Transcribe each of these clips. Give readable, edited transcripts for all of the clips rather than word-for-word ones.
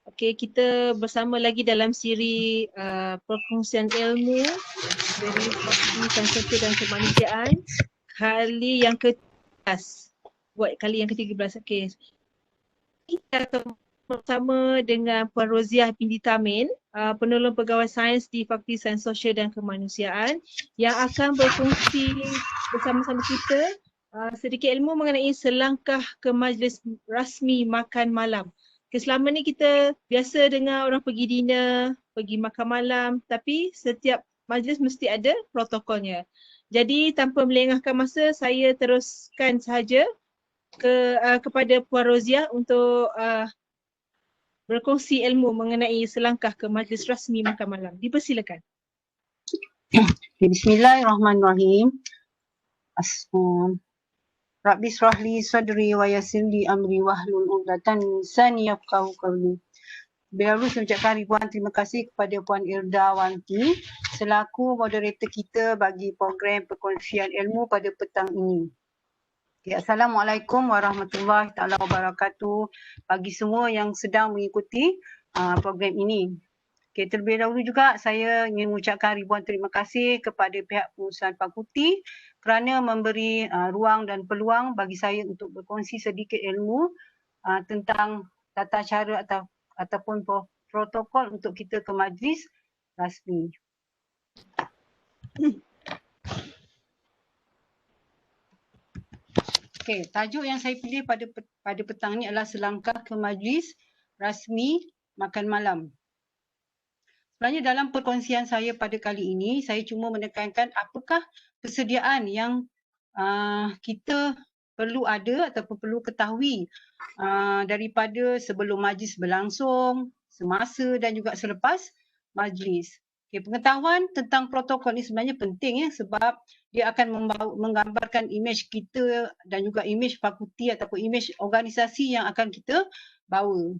Okey, kita bersama lagi dalam siri perkongsian ilmu dari Fakulti Sains Sosial dan Kemanusiaan kali yang ke-13. Buat kali yang ke-13. Okey. Kita akan bersama dengan Puan Roziah binti Tamin, penolong pegawai sains di Fakulti Sains Sosial dan Kemanusiaan yang akan berkongsi bersama-sama kita sedikit ilmu mengenai selangkah ke majlis rasmi makan malam. Selama ni kita biasa dengar orang pergi dinner, pergi makan malam, tapi setiap majlis mesti ada protokolnya. Jadi tanpa melengahkan masa, saya teruskan sahaja kepada Puan Roziah untuk berkongsi ilmu mengenai selangkah ke majlis rasmi makan malam. Dipersilakan. Bismillahirrahmanirrahim. Rabbi shrah li sadri wa yassir li amri wahlul 'uqdatam min lisani yafqahu qawli. Dahulu saya ucapkan ribuan terima kasih kepada Puan Irda Wanti selaku moderator kita bagi program perkongsian ilmu pada petang ini. Okay, Assalamualaikum warahmatullahi taala wabarakatuh bagi semua yang sedang mengikuti program ini. Okay, terlebih dahulu juga saya ingin mengucapkan ribuan terima kasih kepada pihak pengurusan fakulti kerana memberi ruang dan peluang bagi saya untuk berkongsi sedikit ilmu tentang tata cara ataupun protokol untuk kita ke majlis rasmi. Okay, tajuk yang saya pilih pada petang ini adalah selangkah ke majlis rasmi makan malam. Sebenarnya dalam perkongsian saya pada kali ini, saya cuma menekankan apakah persediaan yang kita perlu ada ataupun perlu ketahui daripada sebelum majlis berlangsung, semasa dan juga selepas majlis. Okay, pengetahuan tentang protokol ini sebenarnya penting sebab dia akan menggambarkan imej kita dan juga imej fakulti ataupun imej organisasi yang akan kita bawa.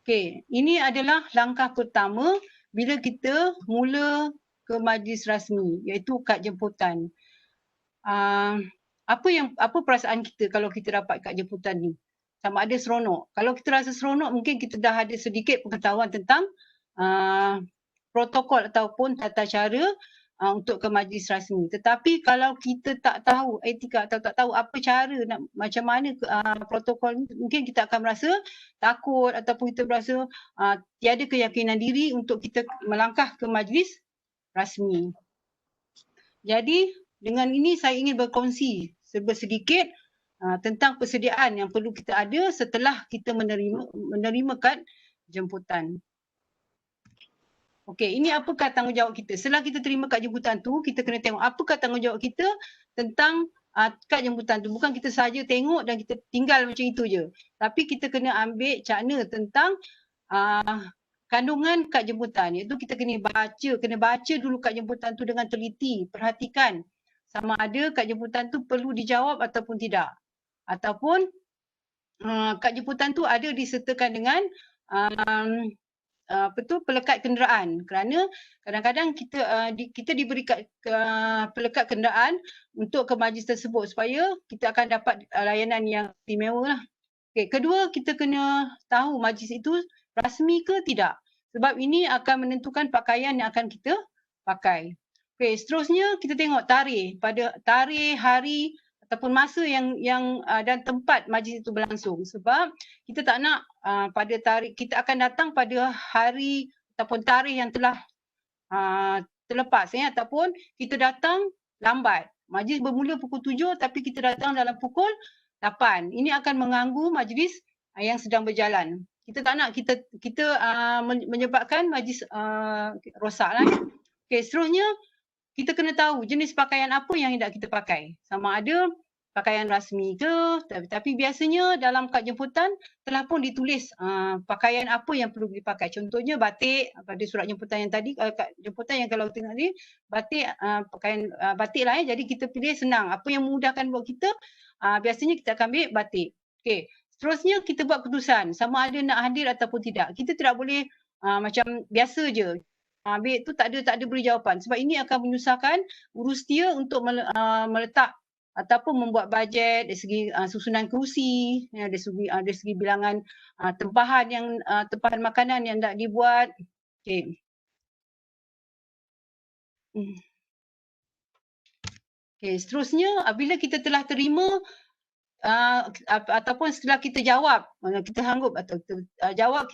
Okey, ini adalah langkah pertama bila kita mula ke majlis rasmi iaitu kad jemputan. Apa perasaan kita kalau kita dapat kad jemputan ni? Sama ada seronok. Kalau kita rasa seronok mungkin kita dah ada sedikit pengetahuan tentang protokol ataupun tata cara untuk ke majlis rasmi. Tetapi kalau kita tak tahu etika atau tak tahu apa cara macam mana protokol ni, mungkin kita akan merasa takut ataupun kita merasa tiada keyakinan diri untuk kita melangkah ke majlis rasmi. Jadi dengan ini saya ingin berkongsi sedikit tentang persediaan yang perlu kita ada setelah kita menerima kad jemputan. Okey, ini apakah tanggungjawab kita? Setelah kita terima kad jemputan tu, kita kena tengok apakah tanggungjawab kita tentang kad jemputan tu. Bukan kita saja tengok dan kita tinggal macam itu je. Tapi kita kena ambil cakna tentang kandungan kad jemputan. Iaitu kita kena baca dulu kad jemputan tu dengan teliti. Perhatikan sama ada kad jemputan tu perlu dijawab ataupun tidak. Ataupun kad jemputan tu ada disertakan dengan pelekat kenderaan, kerana kadang-kadang kita diberi pelekat kenderaan untuk ke majlis tersebut supaya kita akan dapat layanan yang istimewa lah. Okay, kedua, kita kena tahu majlis itu rasmi ke tidak, sebab ini akan menentukan pakaian yang akan kita pakai. Okay, seterusnya kita tengok tarikh, hari ataupun masa yang dan tempat majlis itu berlangsung, sebab kita tak nak pada tarikh kita akan datang pada hari ataupun tarikh yang telah terlepas ataupun kita datang lambat. Majlis bermula pukul 7 tapi kita datang dalam pukul 8. Ini akan mengganggu majlis yang sedang berjalan. Kita tak nak kita menyebabkan majlis rosaklah. Okey, seterusnya kita kena tahu jenis pakaian apa yang hendak kita pakai. Sama ada pakaian rasmi ke, tapi biasanya dalam kad jemputan telah pun ditulis pakaian apa yang perlu dipakai. Contohnya batik, pada surat jemputan yang tadi, kad jemputan yang kalau tengok ni, batik, pakaian batik lah jadi kita pilih senang. Apa yang memudahkan buat kita, biasanya kita akan ambil batik. Okey, seterusnya kita buat keputusan sama ada nak hadir ataupun tidak. Kita tidak boleh macam biasa je. Ambil tu tak ada beri jawapan sebab ini akan menyusahkan urus dia untuk meletak ataupun membuat bajet dari segi susunan kerusi, dari segi bilangan tempahan tempahan makanan yang nak dibuat. Okey. Okey, seterusnya apabila kita telah terima ataupun setelah kita jawab, kita sanggup atau jawab,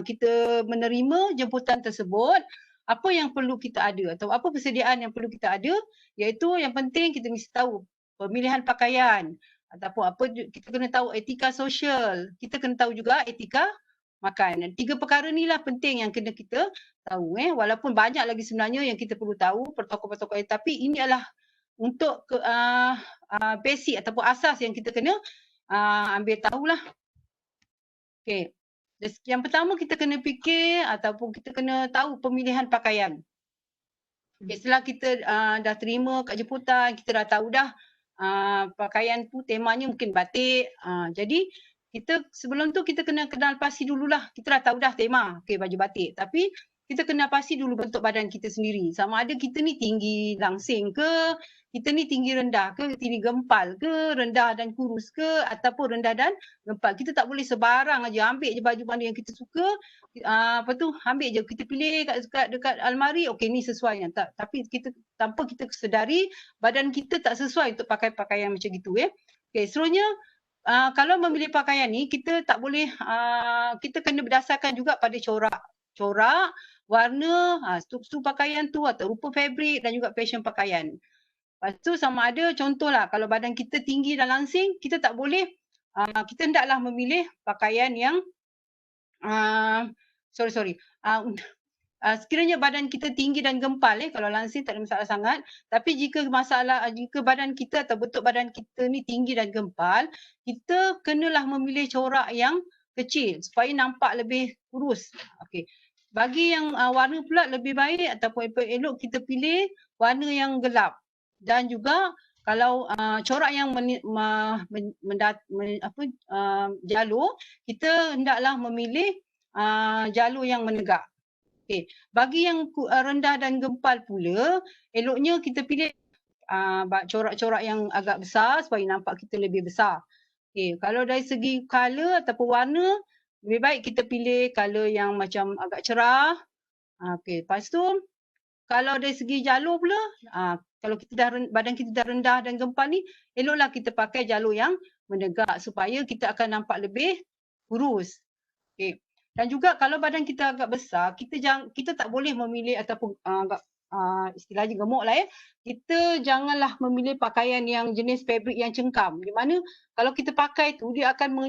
kita menerima jemputan tersebut, apa yang perlu kita ada atau apa persediaan yang perlu kita ada, iaitu yang penting kita mesti tahu pemilihan pakaian ataupun kita kena tahu etika sosial, kita kena tahu juga etika makan. Dan 3 perkara ni lah penting yang kena kita tahu. Walaupun banyak lagi sebenarnya yang kita perlu tahu protokol-protokol, tapi ini adalah untuk basic ataupun asas yang kita kena ambil tahulah. Okey. Yang pertama kita kena fikir ataupun kita kena tahu pemilihan pakaian. Okay, setelah kita dah terima kat jemputan, kita dah tahu dah pakaian tu temanya mungkin batik. Jadi kita sebelum tu kita kena kenal pasti dululah. Kita dah tahu dah tema, okey, baju batik. Tapi kita kena pasti dulu bentuk badan kita sendiri. Sama ada kita ni tinggi langsing ke, kita ni tinggi rendah ke, tinggi gempal ke, rendah dan kurus ke, ataupun rendah dan gempal. Kita tak boleh sebarang aja ambil je baju mana yang kita suka, ambil je, kita pilih dekat almari, okey ni sesuai. Tapi kita tanpa kita sedari badan kita tak sesuai untuk pakai pakaian macam gitu. Okey, seterusnya kalau memilih pakaian ni kita tak boleh, kita kena berdasarkan juga pada corak, warna, struktur pakaian tu atau rupa fabrik dan juga fashion pakaian. Lepas tu sama ada contohlah kalau badan kita tinggi dan langsing, kita tak boleh, kita hendaklah memilih pakaian yang sekiranya badan kita tinggi dan gempal, kalau langsing tak ada masalah sangat. Tapi jika badan kita atau bentuk badan kita ni tinggi dan gempal, kita kenalah memilih corak yang kecil supaya nampak lebih kurus. Okey. Bagi yang warna pula lebih baik ataupun elok kita pilih warna yang gelap. Dan juga kalau corak yang jalur, kita hendaklah memilih jalur yang menegak. Okay. Bagi yang rendah dan gempal pula, eloknya kita pilih corak-corak yang agak besar supaya nampak kita lebih besar. Okay. Kalau dari segi color ataupun warna, lebih baik kita pilih color yang macam agak cerah. Okay. Lepas tu, kalau dari segi jalur pula, kalau badan kita dah rendah dan gempal ni, eloklah kita pakai jalur yang menegak supaya kita akan nampak lebih kurus. Okay. Dan juga kalau badan kita agak besar, kita tak boleh memilih ataupun istilahnya gemuk lah kita janganlah memilih pakaian yang jenis fabrik yang cengkam. Di mana kalau kita pakai tu dia akan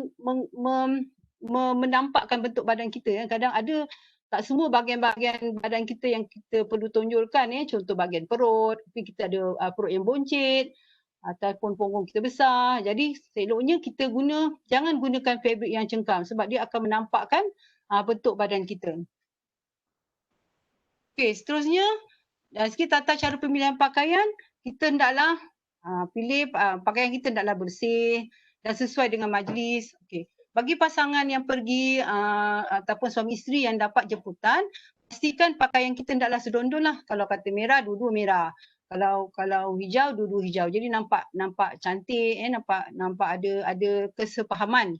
menampakkan bentuk badan kita. Kadang ada tak semua bahagian-bahagian badan kita yang kita perlu tonjolkan. Contoh bahagian perut, tapi kita ada perut yang boncit ataupun punggung kita besar. Jadi seloknya kita jangan gunakan fabrik yang cengkam sebab dia akan menampakkan bentuk badan kita. Okey, seterusnya dari segi tata cara pemilihan pakaian, kita hendaklah pilih pakaian kita hendaklah bersih dan sesuai dengan majlis. Okey. Bagi pasangan yang pergi ataupun suami isteri yang dapat jemputan, pastikan pakaian kita hendaklah sedondon lah. Kalau kata merah, dua-dua merah. Kalau hijau, dua-dua hijau. Jadi nampak cantik, nampak ada kesepahaman.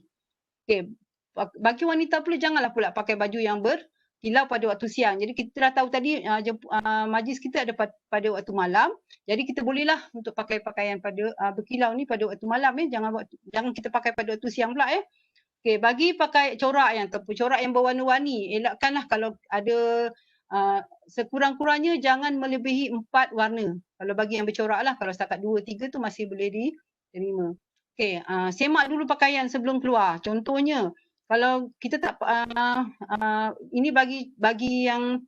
Okey. Bagi wanita pula janganlah pula pakai baju yang berkilau pada waktu siang. Jadi kita dah tahu tadi majlis kita ada pada waktu malam. Jadi kita bolehlah untuk pakai pakaian berkilau ni pada waktu malam. Jangan kita pakai pada waktu siang pula. Okey, bagi pakai corak yang berwarna-warni, elakkanlah kalau ada sekurang-kurangnya jangan melebihi 4 warna. Kalau bagi yang bercorak lah, kalau setakat 2, 3 tu masih boleh diterima. Okey, semak dulu pakaian sebelum keluar. Contohnya, kalau kita tak ini bagi yang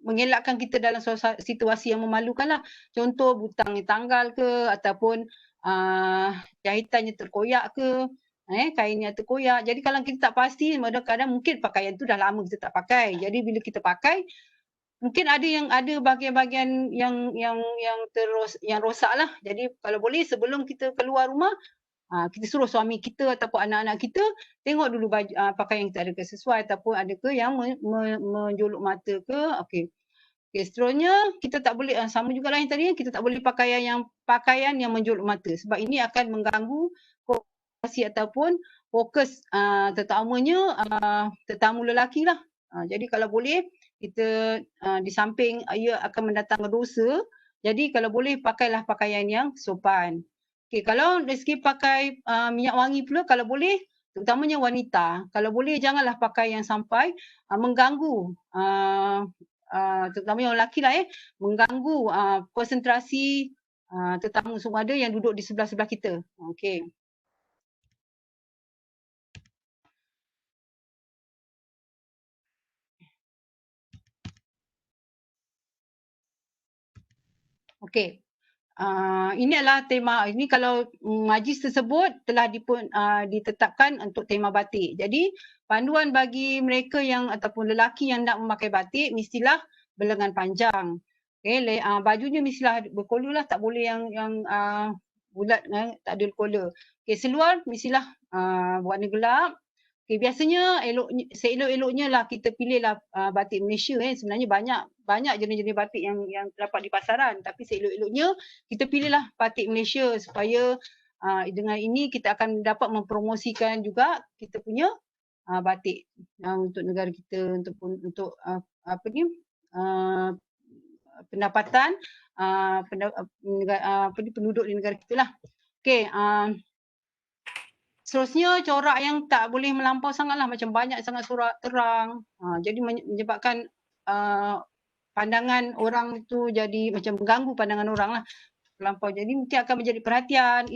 mengelakkan kita dalam situasi yang memalukan lah. Contoh butang tanggal ke ataupun jahitannya terkoyak ke. Kainnya terkoyak. Jadi kalau kita tak pasti, kadang-kadang mungkin pakaian tu dah lama kita tak pakai. Jadi bila kita pakai, mungkin ada bahagian-bahagian yang rosak lah. Jadi kalau boleh sebelum kita keluar rumah, kita suruh suami kita ataupun anak-anak kita tengok dulu pakaian yang kita ada ke sesuai ataupun ada ke yang menjolok mata ke. Okey. Okey, seterusnya kita tak boleh sama jugalah yang tadi, kita tak boleh pakaian yang menjolok mata sebab ini akan mengganggu konsentrasi ataupun fokus terutamanya tetamu lelaki lah. Jadi kalau boleh kita di samping ia akan mendatangkan dosa, jadi kalau boleh pakailah pakaian yang sopan. Okey, kalau dari segi pakai minyak wangi pula kalau boleh terutamanya wanita, kalau boleh janganlah pakai yang sampai mengganggu terutamanya orang lelaki lah mengganggu konsentrasi tetamu semua ada yang duduk di sebelah-sebelah kita. Okey. Okey. Ini adalah tema, ini kalau majlis tersebut telah ditetapkan untuk tema batik. Jadi panduan bagi mereka yang ataupun lelaki yang nak memakai batik mestilah berlengan panjang. Okey, bajunya mestilah berkolor lah, tak boleh yang bulat tak ada kolor. Okey, seluar mestilah warna gelap. Okey, biasanya seelok-eloknya lah kita pilihlah batik Malaysia sebenarnya banyak jenis-jenis batik yang terdapat di pasaran, tapi seelok-eloknya kita pilihlah batik Malaysia supaya dengan ini kita akan dapat mempromosikan juga kita punya batik untuk negara kita untuk apa ni pendapatan penduduk di negara kita lah. Okey, seterusnya corak yang tak boleh melampau sangatlah, macam banyak sangat corak terang. Jadi menyebabkan pandangan orang itu jadi macam mengganggu pandangan orang lah. Melampau. Jadi mungkin akan menjadi perhatian.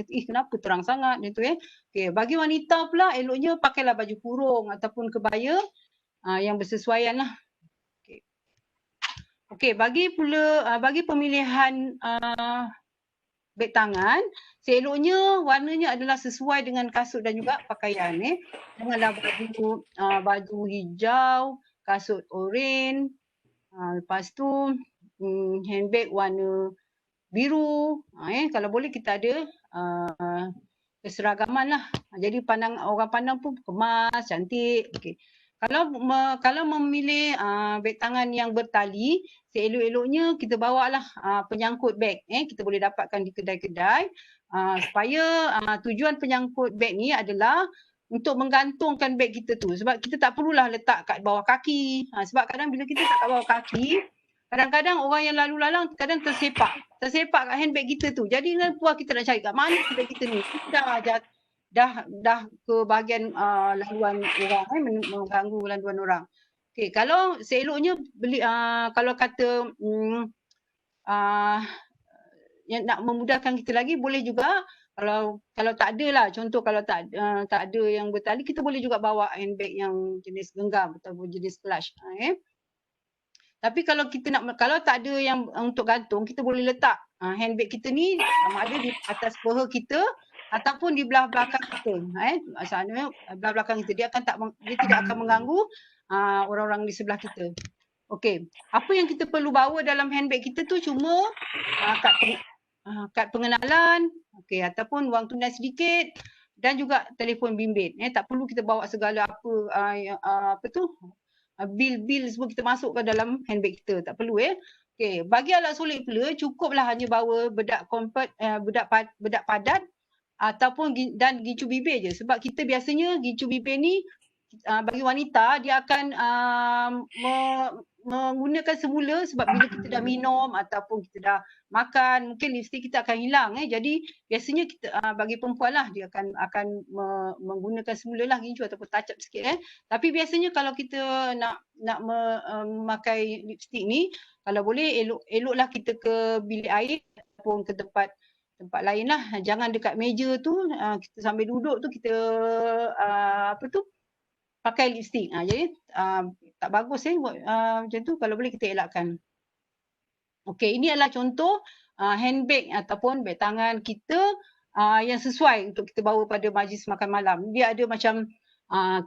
Kenapa terang sangat gitu . Okey, bagi wanita pula eloknya pakailah baju kurung ataupun kebaya yang bersesuaian lah. Okey, bagi pemilihan beg tangan, seeloknya warnanya adalah sesuai dengan kasut dan juga pakaian. Janganlah baju hijau, kasut oranye, lepas tu handbag warna biru. Kalau boleh kita ada keseragaman lah. Jadi orang pandang pun kemas, cantik. Okay. Kalau memilih beg tangan yang bertali, seelok-eloknya kita bawalah penyangkut beg. Kita boleh dapatkan di kedai-kedai supaya tujuan penyangkut beg ni adalah untuk menggantungkan beg kita tu. Sebab kita tak perlulah letak kat bawah kaki. Sebab kadang bila kita letak kat bawah kaki, kadang-kadang orang yang lalu lalang kadang tersepak kat handbag kita tu. Jadi kan puas kita nak cari kat mana handbag kita ni. Kita dah ke bahagian laluan orang mengganggu laluan orang. Okey, kalau seeloknya beli kalau kata yang nak memudahkan kita lagi boleh juga kalau tak ada lah, contoh kalau tak ada yang bertali, kita boleh juga bawa handbag yang jenis genggam ataupun jenis clutch. Tapi kalau tak ada yang untuk gantung, kita boleh letak handbag kita ni sama ada di atas peha kita ataupun di belah belakang kita. Maksudnya belah belakang kita dia tidak akan mengganggu orang-orang di sebelah kita. Okey, apa yang kita perlu bawa dalam handbag kita tu cuma kad pengenalan, okey, ataupun wang tunai sedikit dan juga telefon bimbit. Tak perlu kita bawa segala bil semua kita masukkan dalam handbag kita, tak perlu Okey, bagi alat solid pula cukuplah hanya bawa bedak padat ataupun dan gincu bibir je, sebab kita biasanya gincu bibir ni bagi wanita dia akan menggunakan semula sebab bila kita dah minum ataupun kita dah makan mungkin lipstik kita akan hilang jadi biasanya kita bagi perempuan lah dia akan menggunakan semula lah gincu ataupun touch up sikit tapi biasanya kalau kita nak memakai lipstik ni kalau boleh eloklah kita ke bilik air ataupun ke tempat lain lah, jangan dekat meja tu kita sambil duduk tu kita pakai lipstik. Jadi tak bagus macam tu, kalau boleh kita elakkan. Okey, ini adalah contoh handbag ataupun beg tangan kita yang sesuai untuk kita bawa pada majlis makan malam. Dia ada macam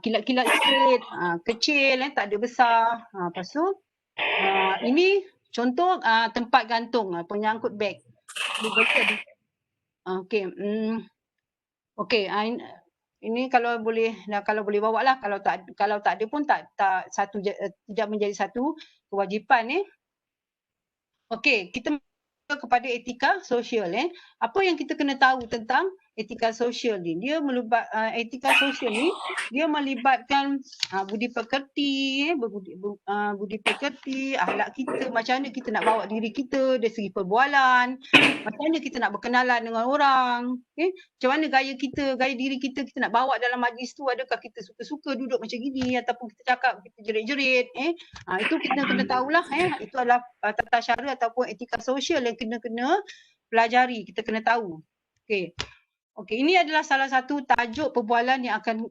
kilat-kilat sikit, kecil tak ada besar. Lepas tu ini contoh tempat gantung penyangkut beg. Okey. Okey, ini kalau boleh bawa lah, kalau tak ada pun tidak menjadi satu kewajipan Okey, kita kepada etika sosial. Apa yang kita kena tahu tentang etika sosial ni? Dia etika sosial ni dia melibatkan budi pekerti, budi pekerti, akhlak kita, macam mana kita nak bawa diri kita dari segi perbualan, macam mana kita nak berkenalan dengan orang, macam mana gaya diri kita nak bawa dalam majlis tu, adakah kita suka-suka duduk macam gini ataupun kita cakap kita jerit-jerit, itu kita kena tahulah, itu adalah tata cara ataupun etika sosial yang kena pelajari, kita kena tahu. Okey, ini adalah salah satu tajuk perbualan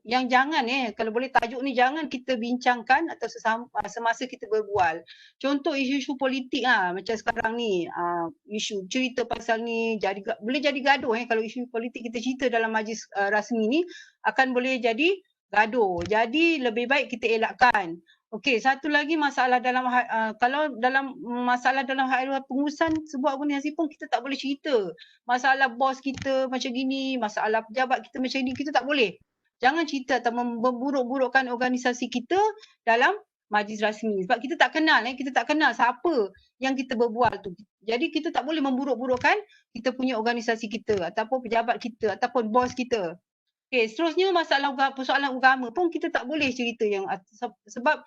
yang jangan kalau boleh tajuk ni jangan kita bincangkan atau semasa kita berbual. Contoh isu-isu politik macam sekarang ni, isu cerita pasal ni boleh jadi gaduh kalau isu politik kita cerita dalam majlis rasmi ni akan boleh jadi gaduh. Jadi lebih baik kita elakkan. Okey, satu lagi masalah kalau dalam masalah dalam hal pengurusan sebuah organisasi pun kita tak boleh cerita. Masalah bos kita macam gini, masalah pejabat kita macam ni, kita tak boleh. Jangan cerita atau memburuk-burukkan organisasi kita dalam majlis rasmi. Sebab kita tak kenal siapa yang kita berbual tu. Jadi kita tak boleh memburuk-burukkan kita punya organisasi kita ataupun pejabat kita ataupun bos kita. Okey, seterusnya persoalan agama pun kita tak boleh cerita sebab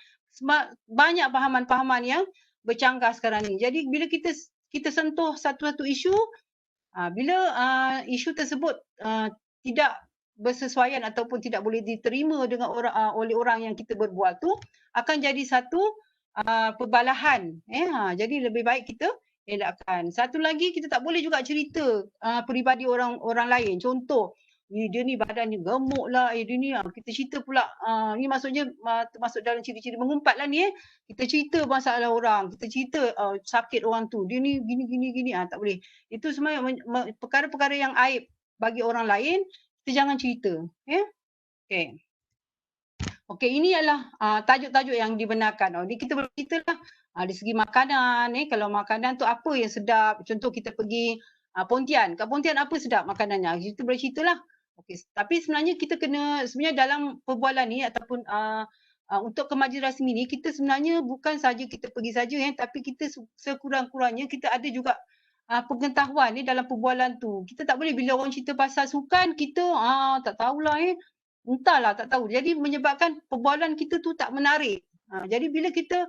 banyak pahaman-pahaman yang bercanggah sekarang ni. Jadi bila kita sentuh satu-satu isu, bila isu tersebut tidak bersesuaian ataupun tidak boleh diterima dengan oleh orang yang kita berbual tu, akan jadi satu perbalahan. Jadi lebih baik kita elakkan. Satu lagi, kita tak boleh juga cerita peribadi orang lain. Contoh, dia ni badannya gemuk lah, dia ni kita cerita pula, ni maksudnya termasuk dalam ciri-ciri mengumpat lah ni. Kita cerita masalah orang, kita cerita sakit orang tu, dia ni gini, tak boleh. Itu semua perkara-perkara yang aib bagi orang lain, kita jangan cerita. Okey, ini adalah tajuk-tajuk yang dibenarkan. Jadi kita bercerita lah dari segi makanan. Kalau makanan tu apa yang sedap, contoh kita pergi Pontian. Kat Pontian apa sedap makanannya? Kita boleh cerita lah. Okey, tapi sebenarnya sebenarnya dalam perbualan ni ataupun untuk ke majlis rasmi ni, kita sebenarnya bukan saja kita pergi saja, tapi kita sekurang-kurangnya kita ada juga pengetahuan dalam perbualan tu. Kita tak boleh bila orang cerita pasal sukan, kita tak tahulah entahlah, tak tahu. Jadi menyebabkan perbualan kita tu tak menarik. Jadi bila kita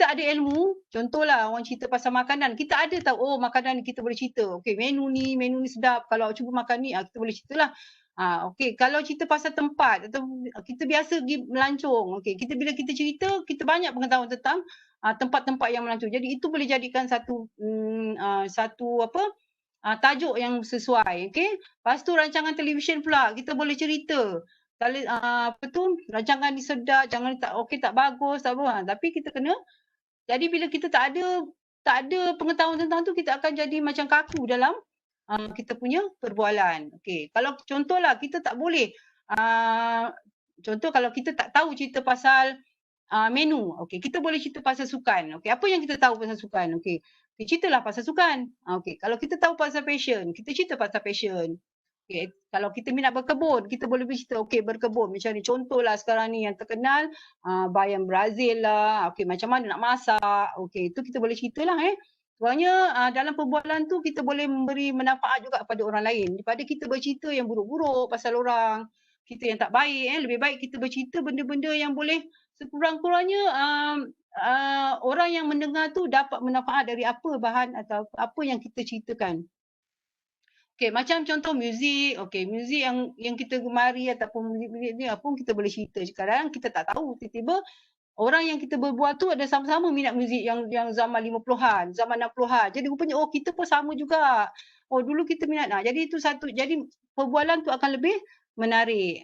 ada ilmu, contohlah orang cerita pasal makanan, kita ada tahu, makanan ni kita boleh cerita. Okey, menu ni sedap. Kalau cuba makan ni, kita boleh ceritalah. Okey, kalau cerita pasal tempat atau kita biasa pergi melancong, bila kita cerita, kita banyak pengetahuan tentang tempat-tempat yang melancong. Jadi itu boleh jadikan satu tajuk yang sesuai. Lepas tu rancangan televisyen pula, kita boleh cerita. Rancangan ni sedap, tak bagus, tak apa. Tapi kita kena, jadi bila kita tak ada pengetahuan tentang tu, kita akan jadi macam kaku dalam kita punya perbualan. Kalau contohlah kita tak boleh, contoh kalau kita tak tahu cerita pasal menu, kita boleh cerita pasal sukan. Apa yang kita tahu pasal sukan? Ceritalah pasal sukan. Kalau kita tahu pasal fashion, kita cerita pasal fashion. Kalau kita minat berkebun, kita boleh bercerita, berkebun. Macam ni, contohlah sekarang ni yang terkenal, bayam Brazil lah, macam mana nak masak, itu kita boleh ceritalah. Sebenarnya dalam perbualan tu kita boleh memberi manfaat juga kepada orang lain. Daripada kita bercerita yang buruk-buruk pasal orang, kita yang tak baik, lebih baik kita bercerita benda-benda yang boleh sekurang-kurangnya orang yang mendengar tu dapat manfaat dari apa bahan atau apa yang kita ceritakan. Macam contoh muzik, muzik yang kita gemari ataupun muzik ni pun kita boleh cerita. Kadang kita tak tahu, tiba-tiba orang yang kita berbual tu ada sama-sama minat muzik yang zaman 50-an, zaman 60-an. Jadi rupanya kita pun sama juga. Dulu kita minat. Jadi itu jadi perbualan tu akan lebih menarik.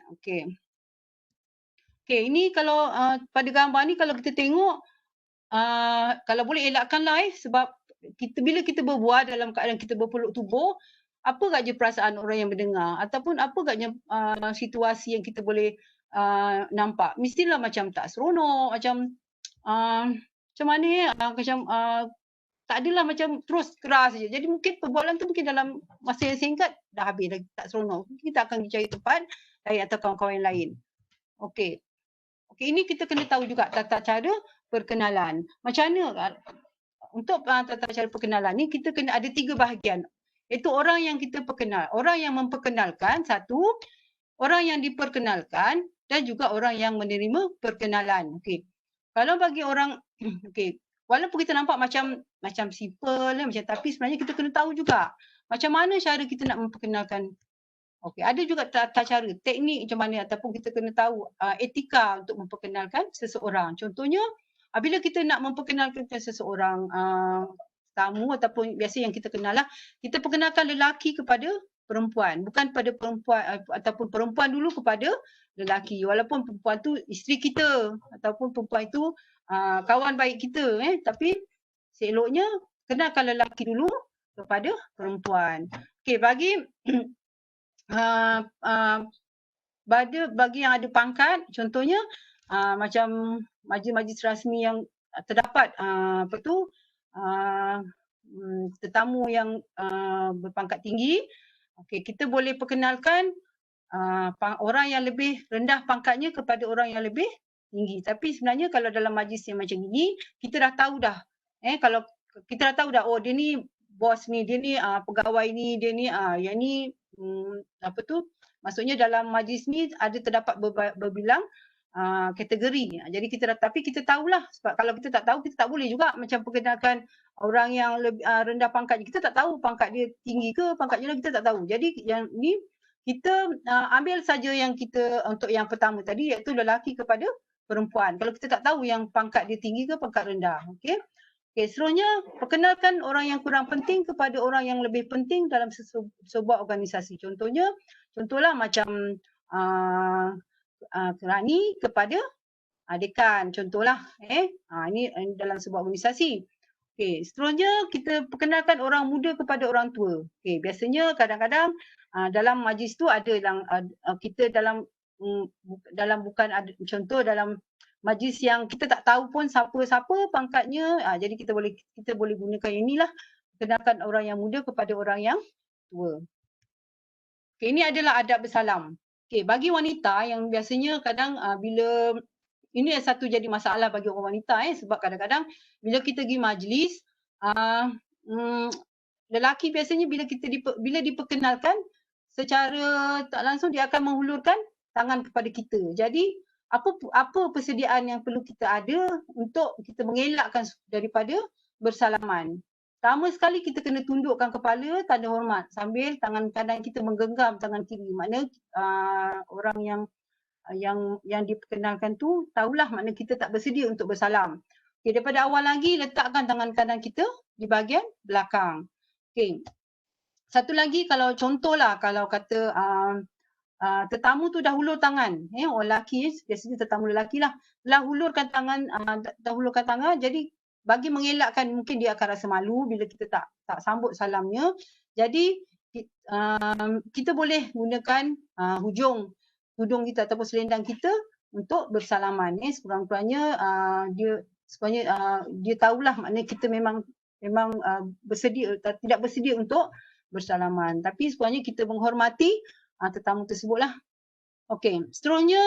Ini kalau pada gambar ni kalau kita tengok, kalau boleh elakkanlah sebab bila kita berbual dalam keadaan kita berpeluk tubuh, apa agaknya perasaan orang yang mendengar ataupun apa agaknya situasi yang kita boleh nampak. Mestilah macam tak seronok, macam mana macam tak adalah macam terus keras saja. Jadi mungkin perbualan tu mungkin dalam masa yang singkat dah habis, dah tak seronok. Kita akan cari tempat lain atau kawan-kawan lain. Ini kita kena tahu juga tata cara perkenalan. Macam mana untuk tata cara perkenalan ni kita kena ada 3 bahagian. Iaitu orang yang kita perkenal, orang yang memperkenalkan satu, orang yang diperkenalkan dan juga orang yang menerima perkenalan. Okey. Kalau bagi orang okey, walaupun kita nampak macam simple macam, tapi sebenarnya kita kena tahu juga macam mana cara kita nak memperkenalkan. Okey, ada juga tata cara, teknik macam mana, ataupun kita kena tahu etika untuk memperkenalkan seseorang. Contohnya, bila kita nak memperkenalkan seseorang tamu ataupun biasa yang kita kenal lah, kita perkenalkan lelaki kepada perempuan, bukan pada perempuan ataupun perempuan dulu kepada lelaki. Walaupun perempuan tu isteri kita ataupun perempuan itu kawan baik kita, tapi seeloknya kenalkan lelaki dulu kepada perempuan. Okey, bagi bagi yang ada pangkat, contohnya macam majlis-majlis rasmi yang terdapat tetamu yang berpangkat tinggi, okey, kita boleh perkenalkan orang yang lebih rendah pangkatnya kepada orang yang lebih tinggi. Tapi sebenarnya kalau dalam majlis yang macam ini, kita dah tahu dah. Kalau kita dah tahu dah, oh dia ni bos ni, dia ni pegawai ni, dia ni yang ni maksudnya dalam majlis ni ada terdapat berbilang kategori. Jadi tapi kita tahulah, sebab kalau kita tak tahu, kita tak boleh juga macam perkenalkan orang yang lebih rendah pangkat. Kita tak tahu pangkat dia tinggi ke, pangkat dia kita tak tahu. Jadi yang ni kita ambil saja yang kita untuk yang pertama tadi, iaitu lelaki kepada perempuan. Kalau kita tak tahu yang pangkat dia tinggi ke pangkat rendah. Okey. Seterusnya, perkenalkan orang yang kurang penting kepada orang yang lebih penting dalam sebuah organisasi. Contohlah macam kerani kepada dekan, contohlah. Ini dalam sebuah organisasi. Okey, seterusnya kita perkenalkan orang muda kepada orang tua. Okey, biasanya kadang-kadang dalam majlis tu ada yang kita dalam bukan ada, contoh dalam majlis yang kita tak tahu pun siapa pangkatnya, jadi kita boleh gunakan yang inilah, perkenalkan orang yang muda kepada orang yang tua. Okey, ini adalah adab bersalam. Okey, bagi wanita yang biasanya kadang bila ini satu jadi masalah bagi orang wanita, sebab kadang-kadang bila kita pergi majlis, lelaki biasanya bila diperkenalkan secara tak langsung dia akan menghulurkan tangan kepada kita. Jadi apa persediaan yang perlu kita ada untuk kita mengelakkan daripada bersalaman. Pertama sekali kita kena tundukkan kepala tanda hormat sambil tangan kanan kita menggenggam tangan kiri. Makna orang yang diperkenalkan tu tahulah makna kita tak bersedia untuk bersalam. Okay, daripada awal lagi letakkan tangan kanan kita di bahagian belakang. Okay. Satu lagi, kalau contohlah kalau kata tetamu tu dah hulur tangan, orang lelaki, biasanya tetamu lelaki lah, dah hulurkan tangan, jadi bagi mengelakkan mungkin dia akan rasa malu bila kita tak sambut salamnya, jadi kita boleh gunakan hujung tudung kita ataupun selendang kita untuk bersalaman. Sekurang-kurangnya dia tahulah maknanya kita memang bersedia, tidak bersedia untuk bersalaman, tapi sekurang-kurangnya kita menghormati tetamu tersebutlah. Okey, seterusnya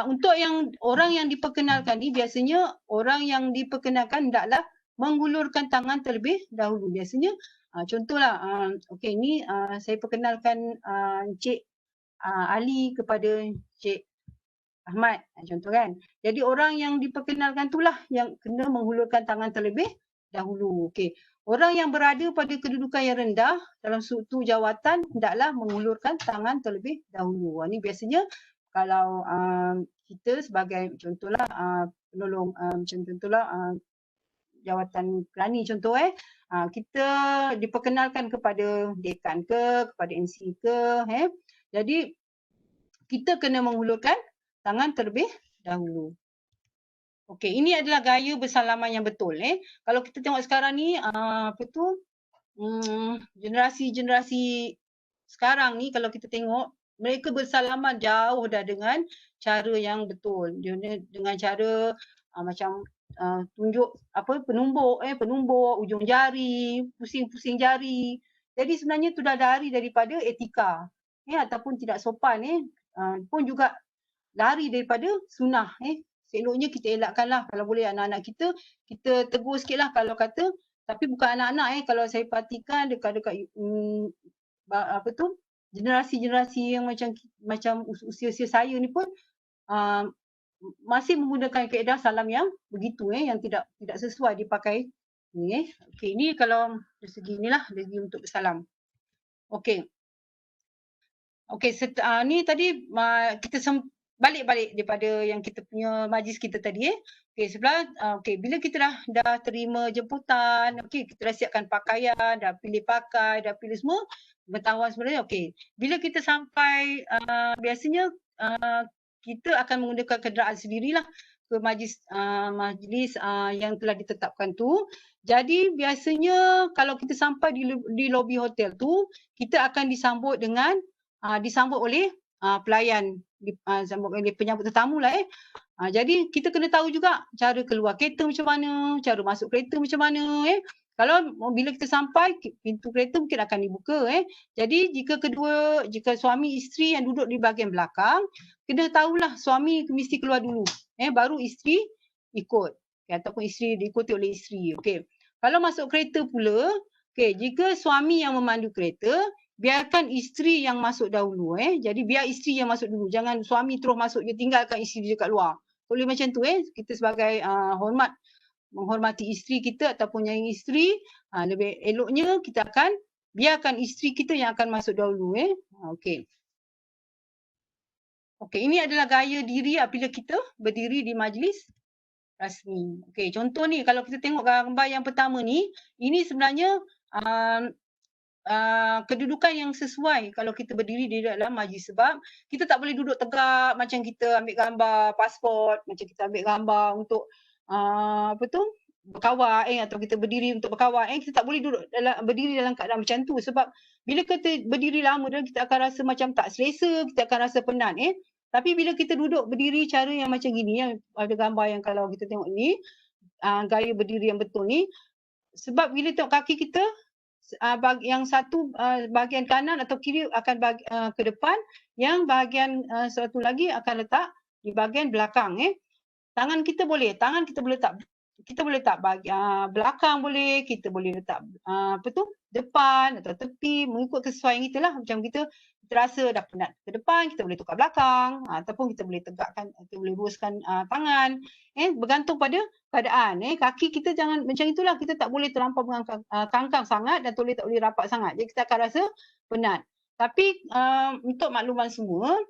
untuk orang yang diperkenalkan ni, biasanya orang yang diperkenalkan hendaklah menghulurkan tangan terlebih dahulu. Biasanya contohlah, okey, ni saya perkenalkan Encik Ali kepada Encik Ahmad, contoh kan. Jadi orang yang diperkenalkan itulah yang kena menghulurkan tangan terlebih dahulu. Okey. Orang yang berada pada kedudukan yang rendah dalam suatu jawatan hendaklah mengulurkan tangan terlebih dahulu. Ini biasanya kalau kita sebagai contohlah penolong, contohlah jawatan kerani contoh, kita diperkenalkan kepada dekan ke, kepada MC ke, jadi kita kena mengulurkan tangan terlebih dahulu. Okey, ini adalah gaya bersalaman yang betul. Kalau kita tengok sekarang ni, generasi sekarang ni, kalau kita tengok, mereka bersalaman jauh dah dengan cara yang betul. Dengan cara macam tunjuk penumbuk, ujung jari, pusing-pusing jari. Jadi sebenarnya tu dah lari daripada etika, ataupun tidak sopan, pun juga lari daripada sunnah, Seeloknya kita elakkanlah kalau boleh anak-anak kita tegur sikitlah kalau kata, tapi bukan anak-anak kalau saya perhatikan dekat-dekat apa tu, generasi-generasi yang macam usia-usia saya ni pun masih menggunakan kaedah salam yang begitu yang tidak sesuai dipakai ni. Okey, ni kalau dari segi inilah dari untuk bersalam. Okey. Okey, ni tadi kita balik daripada yang kita punya majlis kita tadi Okey, sebelah okey, bila kita dah terima jemputan, okey, kita dah siapkan pakaian, dah pilih pakai, dah pilih semua, pengetahuan sebenarnya okey. Bila kita sampai biasanya kita akan menggunakan kenderaan sendirilah ke majlis yang telah ditetapkan tu. Jadi biasanya kalau kita sampai di lobi hotel tu, kita akan disambut oleh pelayan, disambut oleh penyambut tetamu lah jadi kita kena tahu juga cara keluar kereta macam mana, cara masuk kereta macam mana Kalau bila kita sampai, pintu kereta mungkin akan dibuka Jadi jika suami isteri yang duduk di bahagian belakang, kena tahulah suami mesti keluar dulu baru isteri ikut ataupun isteri diikuti oleh isteri. Okey. Kalau masuk kereta pula, jika suami yang memandu kereta, biarkan isteri yang masuk dahulu Jadi biar isteri yang masuk dulu. Jangan suami terus masuk je tinggalkan isteri dia kat luar. Boleh macam tu Kita sebagai menghormati isteri kita ataupun yang isteri, lebih eloknya kita akan biarkan isteri kita yang akan masuk dahulu Okey. Okey, ini adalah gaya diri apabila kita berdiri di majlis rasmi. Okey, contoh ni kalau kita tengok gambar yang pertama ni, ini sebenarnya kedudukan yang sesuai kalau kita berdiri di dalam majlis, sebab kita tak boleh duduk tegak macam kita ambil gambar pasport, macam kita ambil gambar untuk berkawal atau kita berdiri untuk berkawal kita tak boleh berdiri dalam keadaan macam tu, sebab bila kita berdiri lama kita akan rasa macam tak selesa, kita akan rasa penat Tapi bila kita duduk berdiri cara yang macam gini, yang ada gambar yang kalau kita tengok ni, gaya berdiri yang betul ni, sebab bila tengok kaki kita, yang satu bahagian kanan atau kiri akan ke depan, yang bahagian satu lagi akan letak di bahagian belakang Tangan kita boleh letak belakang boleh, kita boleh letak depan atau tepi, mengikut kesesuaian kita lah. Macam kita rasa dah penat ke depan, kita boleh tukar belakang ataupun kita boleh tegakkan, kita boleh luaskan tangan bergantung pada keadaan kaki kita jangan macam itulah, kita tak boleh terlampau kangkang sangat dan tak boleh rapat sangat, jadi kita akan rasa penat. Tapi untuk makluman semua,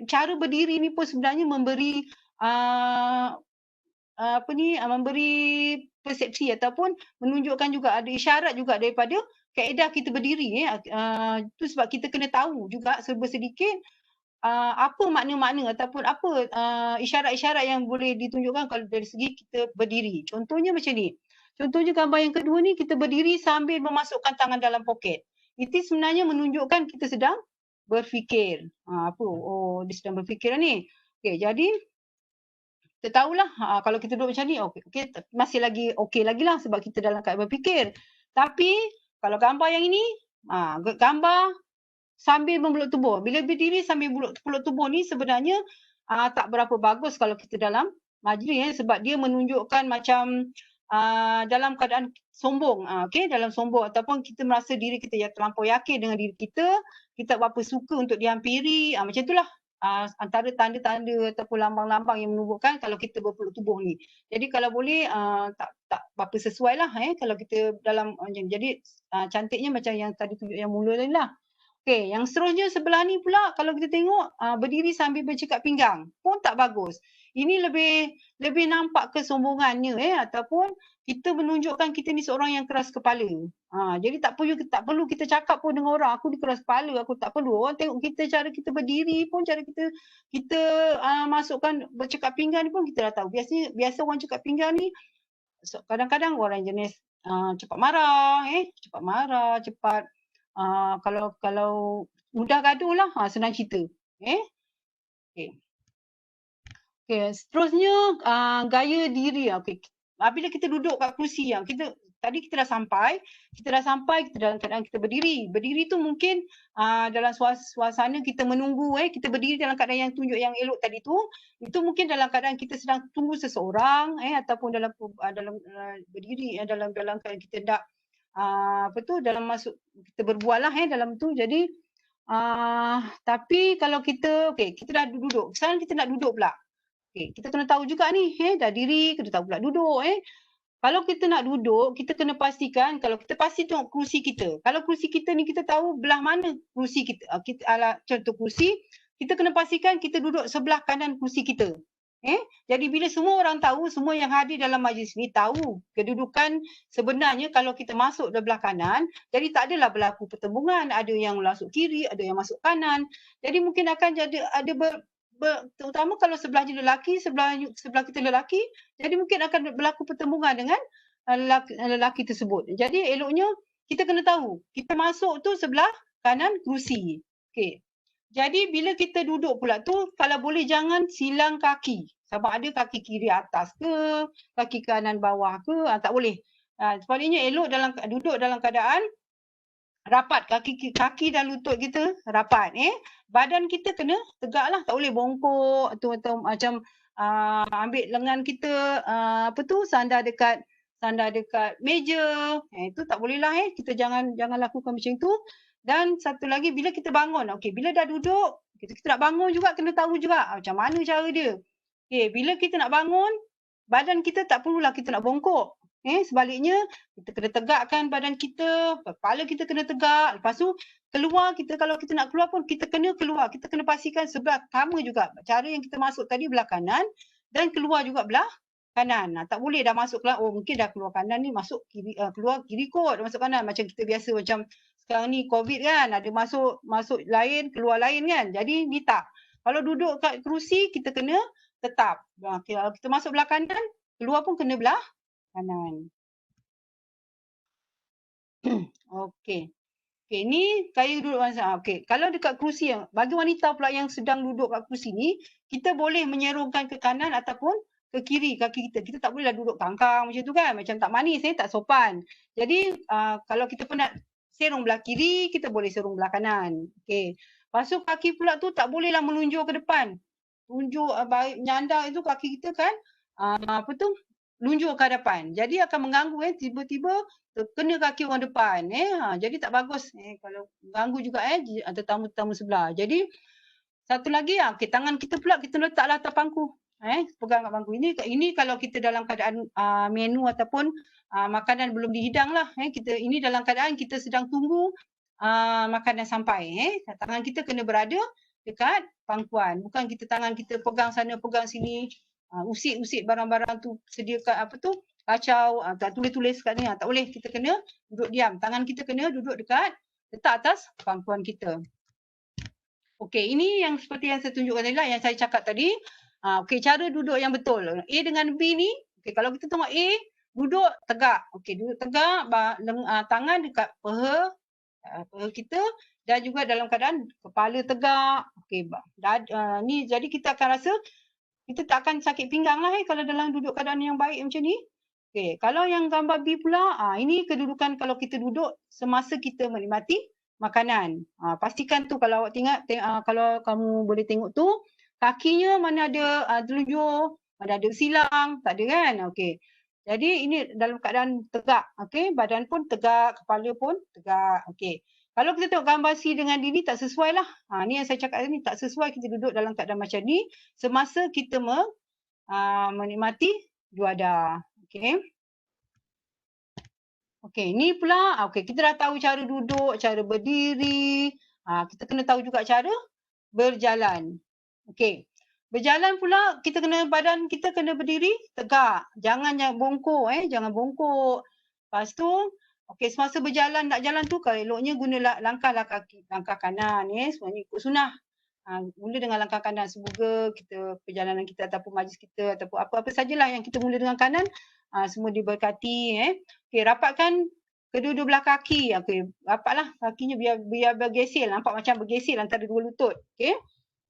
cara berdiri ni pun sebenarnya memberi memberi persepsi ataupun menunjukkan juga, ada isyarat juga daripada kaedah kita berdiri itu, sebab kita kena tahu juga serba sedikit apa makna-makna ataupun apa isyarat-isyarat yang boleh ditunjukkan kalau dari segi kita berdiri. Contohnya macam ni. Contohnya gambar yang kedua ni, kita berdiri sambil memasukkan tangan dalam poket. Itu sebenarnya menunjukkan kita sedang berfikir. Dia sedang berfikir ni. Okey, jadi kita tahulah kalau kita duduk macam ni, masih lagi okey lagi lah sebab kita dalam keadaan berfikir. Tapi kalau gambar yang ini, gambar sambil membeluk tubuh. Bila berdiri sambil peluk tubuh ni sebenarnya tak berapa bagus kalau kita dalam majlis sebab dia menunjukkan macam dalam keadaan sombong. Dalam sombong ataupun kita merasa diri kita yang terlampau yakin dengan diri kita, kita berapa suka untuk dihampiri. Macam itulah antara tanda-tanda ataupun lambang-lambang yang menunjukkan kalau kita berpeluk tubuh ni. Jadi kalau boleh tak berapa sesuai lah kalau kita dalam jadi cantiknya macam yang tadi tunjuk yang mula tadi lah. Okey, yang seterusnya sebelah ni pula kalau kita tengok berdiri sambil bercekap pinggang pun tak bagus. Ini lebih nampak kesombongannya ataupun kita menunjukkan kita ni seorang yang keras kepala. Jadi tak perlu kita cakap pun dengan orang aku ni keras kepala, aku tak perlu. Orang tengok kita cara kita berdiri pun, cara kita masukkan bercekap pinggang ni pun kita dah tahu. Biasa orang cekap pinggang ni kadang-kadang orang jenis cepat marah, cepat kalau mudah gaduh lah, senang cerita. Okey. Seterusnya gaya diri. Bila kita duduk kat kerusi kita tadi kita dah sampai, kita dalam keadaan kita berdiri. Berdiri tu mungkin dalam suasana kita menunggu, kita berdiri dalam keadaan yang tunjuk yang elok tadi tu, itu mungkin dalam keadaan kita sedang tunggu seseorang, ataupun dalam berdiri dalam keadaan kita nak dalam masuk kita berbual lah dalam tu. Jadi tapi kalau kita kita dah duduk, sekarang kita nak duduk pula. Kita kena tahu juga ni, dah diri, kena tahu pula duduk. Kalau kita nak duduk, kita kena pastikan, kalau kita pasti tengok kerusi kita. Kalau kerusi kita ni kita tahu belah mana kerusi kita, contoh kerusi, kita kena pastikan kita duduk sebelah kanan kerusi kita. Jadi bila semua orang tahu, semua yang hadir dalam majlis ni tahu kedudukan sebenarnya kalau kita masuk di belah kanan, jadi tak adalah berlaku pertembungan, ada yang masuk kiri, ada yang masuk kanan. Jadi mungkin akan jadi terutama kalau sebelahnya lelaki, sebelah kita lelaki, jadi mungkin akan berlaku pertembungan dengan lelaki tersebut. Jadi eloknya kita kena tahu, kita masuk tu sebelah kanan kerusi. Jadi bila kita duduk pula tu, kalau boleh jangan silang kaki. Sama ada kaki kiri atas ke, kaki kanan bawah ke, tak boleh. Sebaliknya elok duduk dalam keadaan rapat, kaki dan lutut kita rapat. Badan kita kena tegak lah, tak boleh bongkok atau macam ambil lengan kita sandar dekat meja. Itu tak boleh lah. Kita jangan lakukan macam tu. Dan satu lagi, bila kita bangun, bila dah duduk, kita nak bangun juga, kena tahu juga macam mana cara dia. Bila kita nak bangun, badan kita tak perlulah kita nak bongkok. Sebaliknya, kita kena tegakkan badan kita, kepala kita kena tegak. Lepas tu, keluar kita, kalau kita nak keluar pun, kita kena keluar. Kita kena pastikan sebelah sama juga. Cara yang kita masuk tadi belah kanan, dan keluar juga belah kanan. Tak boleh dah masuk keluar, mungkin dah keluar kanan ni, masuk kiri, keluar kiri kot, masuk kanan. Macam kita biasa, macam sekarang ni COVID kan, ada masuk lain, keluar lain kan. Jadi ni tak. Kalau duduk kat kerusi, kita kena tetap. Kalau kita masuk belah kanan, keluar pun kena belah kanan. Ni saya duduk masa. Kalau dekat kerusi, bagi wanita pula yang sedang duduk kat kerusi ni, kita boleh menyerongkan ke kanan ataupun ke kiri kaki kita. Kita tak bolehlah duduk kangkang macam tu kan. Macam tak manis, tak sopan. Jadi kalau kita penat serong belah kiri, kita boleh serong belah kanan. Lepas tu kaki pula tu tak bolehlah melunjur ke depan. Tunjuk nyandar itu kaki kita kan lunjur ke hadapan. Jadi akan mengganggu tiba-tiba kena kaki orang depan. Jadi tak bagus kalau mengganggu juga tetamu-tetamu sebelah. Jadi satu lagi tangan kita pula kita letaklah atas pangku. Pegang kat bangku. Ini kalau kita dalam keadaan menu ataupun makanan belum dihidang lah. Ini dalam keadaan kita sedang tunggu makanan sampai. Tangan kita kena berada dekat pangkuan. Bukan tangan kita pegang sana, pegang sini, usik-usik barang-barang tu, sediakan kacau, tak tulis-tulis kat ni. Tak boleh, kita kena duduk diam. Tangan kita kena duduk letak atas pangkuan kita. Ini yang seperti yang saya tunjukkan tadi lah, yang saya cakap tadi. Cara duduk yang betul. A dengan B ni, kalau kita tengok A, duduk tegak. Duduk tegak, tangan dekat peha kita dan juga dalam keadaan kepala tegak. Ni jadi kita akan rasa kita tak akan sakit pinggang lah kalau dalam duduk keadaan yang baik macam ni. Kalau yang gambar B pula, ini kedudukan kalau kita duduk semasa kita menikmati makanan. Pastikan tu kalau awak kalau kamu boleh tengok tu, kakinya mana ada telunjuk, mana ada silang, tak ada kan? Jadi ini dalam keadaan tegak. Badan pun tegak, kepala pun tegak. Kalau kita tengok gambar C dengan D ni tak sesuai lah. Ni yang saya cakap tadi, tak sesuai kita duduk dalam keadaan macam ni semasa kita menikmati juada. Ni pula, kita dah tahu cara duduk, cara berdiri. Kita kena tahu juga cara berjalan. Berjalan pula, badan kita kena berdiri tegak. Jangan bongkok, jangan bongkok. Lepas tu, semasa berjalan, nak jalan tu, kalau eloknya guna langkah kanan. Semuanya ikut sunnah. Mula dengan langkah kanan. Semoga perjalanan kita ataupun majlis kita ataupun apa-apa sajalah yang kita mula dengan kanan, semua diberkati. Rapatkan kedua-dua belah kaki. Rapatlah kakinya biar bergesil. Nampak macam bergesil antara dua lutut.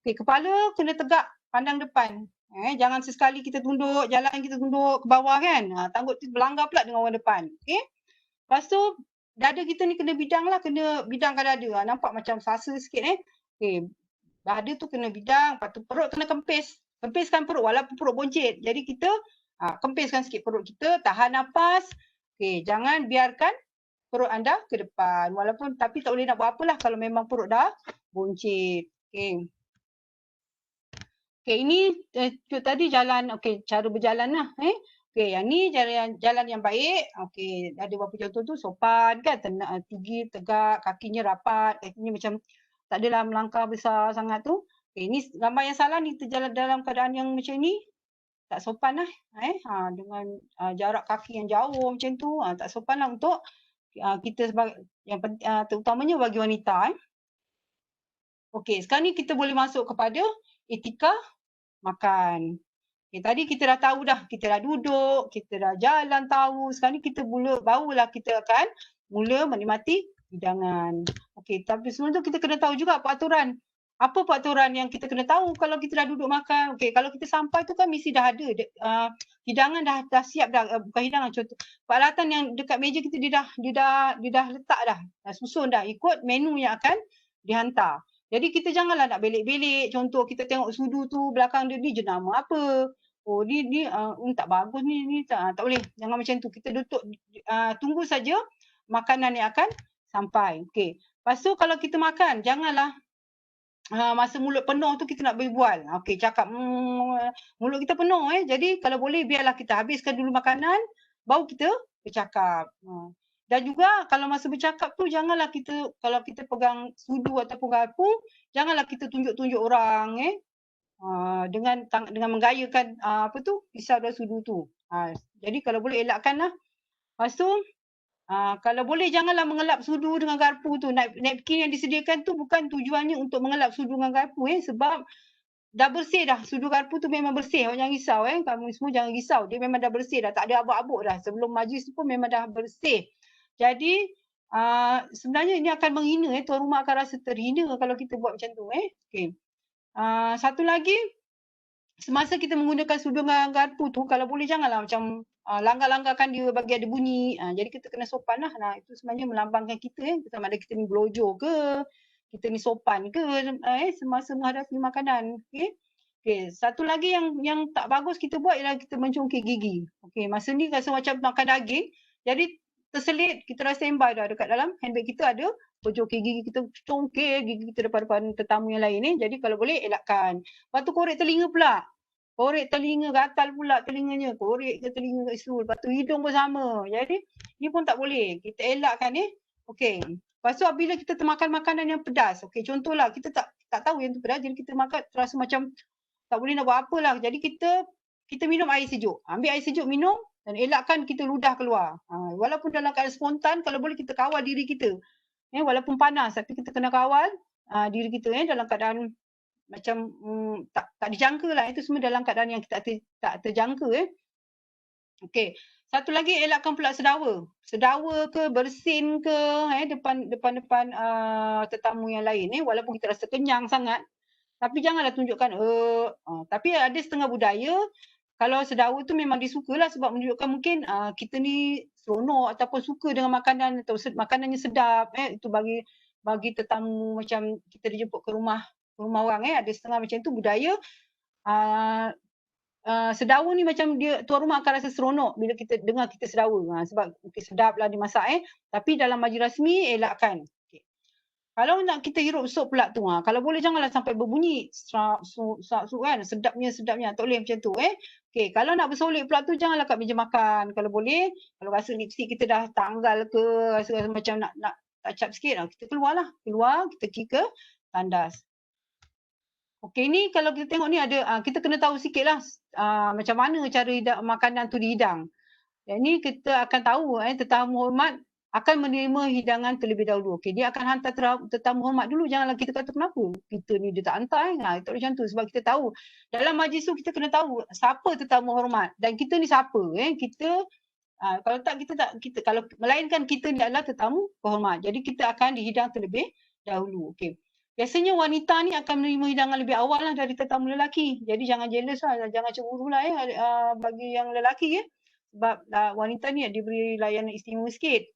Kepala kena tegak, pandang depan. Jangan sesekali kita tunduk, jalan kita tunduk ke bawah kan. Takut berlanggar pula dengan orang depan. Lepas tu dada kita ni kena bidang lah, kena bidangkan dada. Nampak macam sasa sikit Okey, dada tu kena bidang, lepas tu perut kena kempis. Kempiskan perut walaupun perut boncit. Jadi kita kempiskan sikit perut kita, tahan nafas. Okey, jangan biarkan perut anda ke depan. Walaupun tapi tak boleh nak buat apalah kalau memang perut dah boncit. Okey. Okey, ini tadi jalan, okey, cara berjalan lah. Okey, yang ni jalan yang baik. Okey, ada beberapa contoh tu sopan kan, tinggi, tegak, kakinya rapat, kakinya macam tak adalah melangkah besar sangat tu. Okey, ni gambar yang salah ni terjalan dalam keadaan yang macam ni. Tak sopan lah. Dengan jarak kaki yang jauh macam tu, tak sopan lah untuk kita sebagai yang terutamanya bagi wanita. Okey, sekarang ni kita boleh masuk kepada etika makan. Okay, tadi kita dah tahu dah, kita dah duduk, kita dah jalan tahu. Sekarang ni kita barulah kita akan mula menikmati hidangan. Okey, tapi sebelum tu kita kena tahu juga peraturan. Apa peraturan yang kita kena tahu kalau kita dah duduk makan? Okey, kalau kita sampai tu kan mesti dah ada hidangan dah siap dah, bukan hidangan, contoh peralatan yang dekat meja kita dia dah letak dah susun dah ikut menu yang akan dihantar. Jadi kita janganlah nak belik-belik. Contoh kita tengok sudu tu belakang dia ni jenama apa. Oh ni tak bagus ni tak boleh. Jangan macam tu. Kita duduk tunggu saja makanan yang akan sampai. Okey. Lepas tu kalau kita makan janganlah masa mulut penuh tu kita nak berbual. Okey, cakap mulut kita penuh Jadi kalau boleh biarlah kita habiskan dulu makanan baru kita bercakap. Dan juga kalau masa bercakap tu janganlah kita, kalau kita pegang sudu ataupun garpu, janganlah kita tunjuk-tunjuk orang dengan menggayakan pisau dan sudu tu. Jadi kalau boleh elakkanlah. Lepas tu kalau boleh janganlah mengelap sudu dengan garpu tu. Napkin yang disediakan tu bukan tujuannya untuk mengelap sudu dengan garpu sebab dah bersih dah. Sudu garpu tu memang bersih. Awak jangan risau Kamu semua jangan risau. Dia memang dah bersih dah. Tak ada abuk-abuk dah. Sebelum majlis tu pun memang dah bersih. Jadi sebenarnya ini akan menghina tuan rumah akan rasa terhina kalau kita buat macam tu Okey. Satu lagi, semasa kita menggunakan sudu dengan garpu tu, kalau boleh janganlah macam langgar-langgarkan dia bagi ada bunyi. Jadi kita kena sopan lah. Itu sebenarnya melambangkan kita sama ada kita ni belojo ke, kita ni sopan ke semasa menghadapi makanan. Okey, satu lagi yang tak bagus kita buat ialah kita mencungkil gigi. Okey, masa ni rasa macam makan daging, jadi terselit, kita rasa standby dah dekat dalam handbag kita ada berjokil gigi, kita congkil gigi kita depan tetamu yang lain Jadi kalau boleh elakkan. Lepas tu korek telinga pula. Korek telinga, gatal pula telinganya. Korek ke telinga kat situ. Lepas tu hidung pun sama. Jadi ni pun tak boleh. Kita elakkan Okey. Lepas tu apabila kita termakan makanan yang pedas. Okey, contohlah kita tak tahu yang tu pedas, jadi kita makan terasa macam tak boleh nak buat apalah. Jadi kita minum air sejuk. Ambil air sejuk minum dan elakkan kita ludah keluar. Walaupun dalam keadaan spontan, kalau boleh kita kawal diri kita. Walaupun panas, tapi kita kena kawal diri kita dalam keadaan macam tak dijangka lah. Itu semua dalam keadaan yang kita tak terjangka Okey. Satu lagi elakkan pula sedawa. Sedawa ke, bersin ke depan tetamu yang lain walaupun kita rasa kenyang sangat. Tapi janganlah tunjukkan tapi ada setengah budaya kalau sedawa tu memang disukalah sebab menunjukkan mungkin kita ni seronok ataupun suka dengan makanan atau makanannya sedap itu bagi tetamu macam kita dijemput ke rumah orang ada setengah macam tu budaya sedawa ni macam dia tuan rumah akan rasa seronok bila kita dengar kita sedawa sebab mungkin sedaplah dimasak tapi dalam majlis rasmi elakkan. Kalau nak kita hirup sup pula tu, kalau boleh janganlah sampai berbunyi kan, sedapnya. Tak boleh macam tu Okey, kalau nak bersolek pula tu janganlah kat meja makan. Kalau boleh, kalau rasa lipstick kita dah tanggal ke, rasa macam nak touch up sikit, kita keluar, kita pergi ke tandas. Okey, ni kalau kita tengok ni ada, kita kena tahu sikitlah macam mana cara makanan tu dihidang. Yang ni kita akan tahu tetamu hormat akan menerima hidangan terlebih dahulu. Okey, dia akan hantar tetamu hormat dulu. Janganlah kita kata kenapa kita ni dia tak hantar tak boleh macam tu sebab kita tahu dalam majlis tu kita kena tahu siapa tetamu hormat dan kita ni siapa kita kalau tak kita kalau melainkan kita ni adalah tetamu hormat. Jadi kita akan dihidang terlebih dahulu. Okey. Biasanya wanita ni akan menerima hidangan lebih awal lah dari tetamu lelaki. Jadi jangan jealous lah, jangan cemburu lah bagi yang lelaki sebab wanita ni diberi layanan istimewa sikit.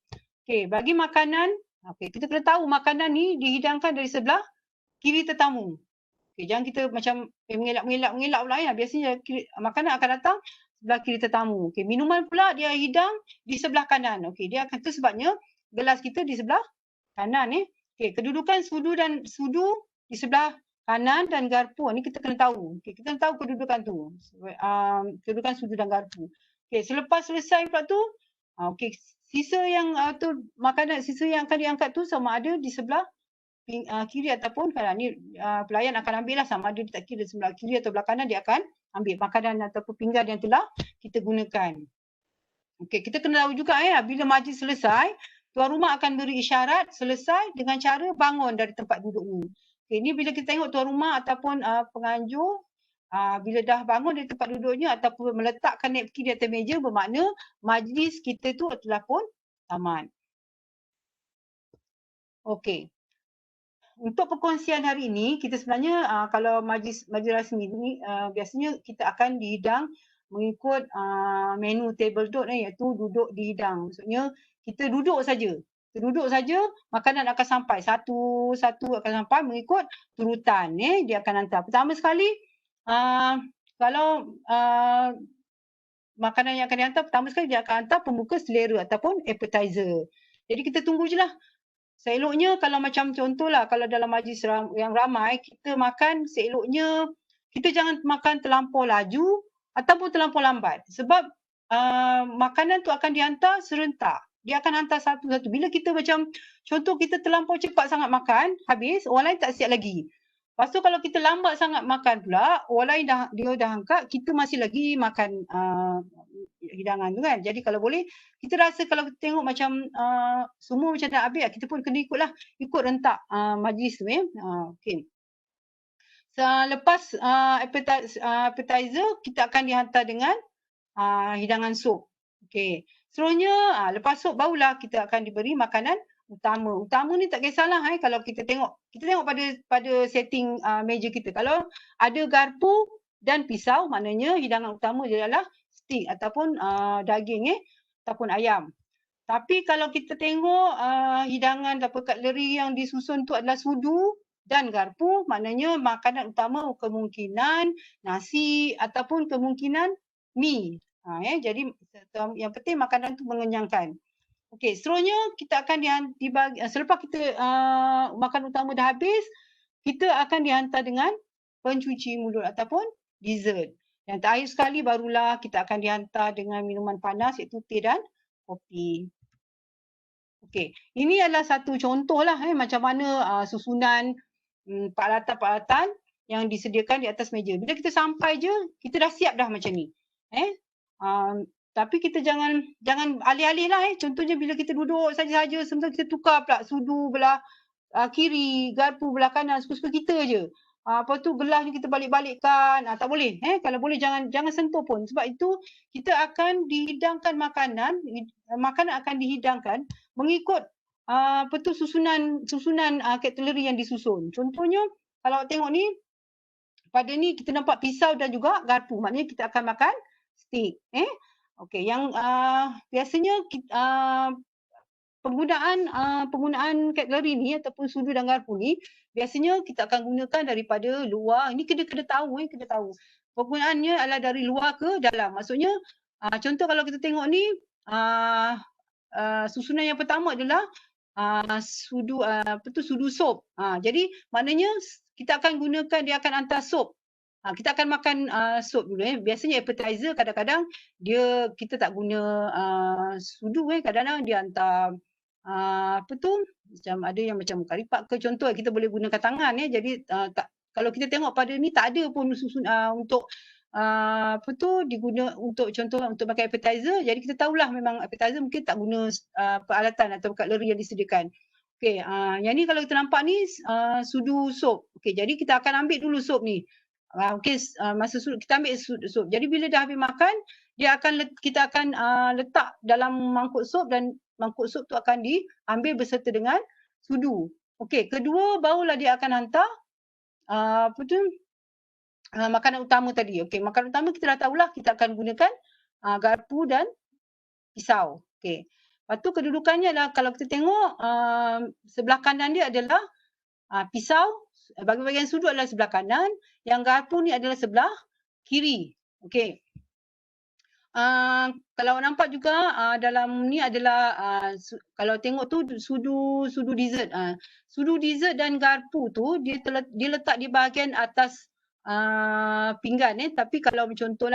Okey, bagi makanan, okey, kita kena tahu makanan ni dihidangkan dari sebelah kiri tetamu. Okey, jangan kita macam mengelak pula ya. Biasanya makanan akan datang sebelah kiri tetamu. Okey, minuman pula dia hidang di sebelah kanan. Okey, dia akan tu sebabnya gelas kita di sebelah kanan Okey, kedudukan sudu di sebelah kanan dan garpu ni kita kena tahu. Okey, kita kena tahu kedudukan tu. Kedudukan sudu dan garpu. Okey, selepas selesai pula tu, okey, sisa yang tu makanan sisa yang akan diangkat tu sama ada di sebelah kiri ataupun kanan. Ni pelayan akan ambil lah sama ada tak kira sebelah kiri atau belah kanan, dia akan ambil makanan ataupun pinggan yang telah kita gunakan. Okey, kita kena tahu juga bila majlis selesai, tuan rumah akan beri isyarat selesai dengan cara bangun dari tempat duduk ni. Okey, ni bila kita tengok tuan rumah ataupun penganjur bila dah bangun dari tempat duduknya ataupun meletakkan napkin di atas meja, bermakna majlis kita tu telah pun tamat. Okey. Untuk perkongsian hari ini, kita sebenarnya kalau majlis rasmi ni biasanya kita akan dihidang mengikut menu table dot iaitu duduk dihidang. Maksudnya kita duduk saja. Kita duduk saja, makanan akan sampai satu-satu akan sampai mengikut turutan dia akan hantar. Pertama sekali kalau makanan yang akan dihantar, pertama sekali dia akan hantar pembuka selera ataupun appetizer. Jadi kita tunggu je lah. Seeloknya kalau macam contohlah kalau dalam majlis yang ramai, kita makan seeloknya kita jangan makan terlampau laju ataupun terlampau lambat. Sebab makanan tu akan dihantar serentak. Dia akan hantar satu-satu. Bila kita macam contoh kita terlampau cepat sangat makan, habis, orang lain tak siap lagi. Lepas tu kalau kita lambat sangat makan pula, orang lain dia dah angkat, kita masih lagi makan hidangan tu kan. Jadi kalau boleh, kita rasa kalau kita tengok macam semua macam dah habis, kita pun kena ikut rentak majlis tu Okay. Lepas appetizer, kita akan dihantar dengan hidangan sup. Okay. Seterusnya, lepas sup barulah kita akan diberi makanan utama. Utama ni tak kisahlah kalau kita tengok pada setting meja kita. Kalau ada garpu dan pisau, maknanya hidangan utama adalah steak ataupun daging ataupun ayam. Tapi kalau kita tengok hidangan ataupun cutlery yang disusun tu adalah sudu dan garpu, maknanya makanan utama kemungkinan nasi ataupun kemungkinan mi. Jadi yang penting makanan tu mengenyangkan. Okey, seterusnya kita akan dibagi selepas kita makan utama dah habis, kita akan dihantar dengan pencuci mulut ataupun dessert. Yang terakhir sekali barulah kita akan dihantar dengan minuman panas iaitu teh dan kopi. Okey, ini adalah satu contohlah macam mana susunan peralatan-peralatan yang disediakan di atas meja. Bila kita sampai je, kita dah siap dah macam ni. Tapi kita jangan alih-alih lah Contohnya bila kita duduk saja-saja, sebentar kita tukar pula sudu belah kiri, garpu belah kanan, suka-suka kita je. Apa tu gelas ni kita balik-balikkan. Tak boleh. Kalau boleh jangan sentuh pun. Sebab itu kita akan dihidangkan makanan akan dihidangkan mengikut susunan cutlery yang disusun. Contohnya kalau tengok ni, pada ni kita nampak pisau dan juga garpu. Maknanya kita akan makan steak. Okey, yang biasanya penggunaan cutlery ni ataupun sudu dan garpu ni biasanya kita akan gunakan daripada luar. Ini kena tahu penggunaannya adalah dari luar ke dalam. Maksudnya contoh kalau kita tengok ni susunan yang pertama adalah sudu sup. Jadi maknanya kita akan gunakan, dia akan hantar sup. Kita akan makan sup dulu. Biasanya appetizer kadang-kadang kita tak guna sudu. Kadang-kadang dia hantar macam ada yang macam karipak ke contoh, kita boleh gunakan tangan. Jadi kalau kita tengok pada ni tak ada pun untuk diguna untuk contoh untuk makan appetizer. Jadi kita tahulah memang appetizer mungkin tak guna peralatan atau cutlery yang disediakan. Okey, yang ni kalau kita nampak ni sudu sup. Okey, jadi kita akan ambil dulu sup ni. Masa kita ambil sup. Jadi bila dah habis makan, kita akan letak dalam mangkuk sup dan mangkuk sup tu akan diambil beserta dengan sudu. Okey, kedua barulah dia akan hantar makanan utama tadi. Okey, makanan utama kita dah tahulah kita akan gunakan garpu dan pisau. Okey. Lepas tu kedudukannya adalah kalau kita tengok sebelah kanan dia adalah pisau, bahagian sudut adalah sebelah kanan, yang garpu ni adalah sebelah kiri. Okey. Kalau nampak juga dalam ni adalah kalau tengok tu sudu dessert. Sudu dessert dan garpu tu dia letak di bahagian atas pinggan tapi kalau contoh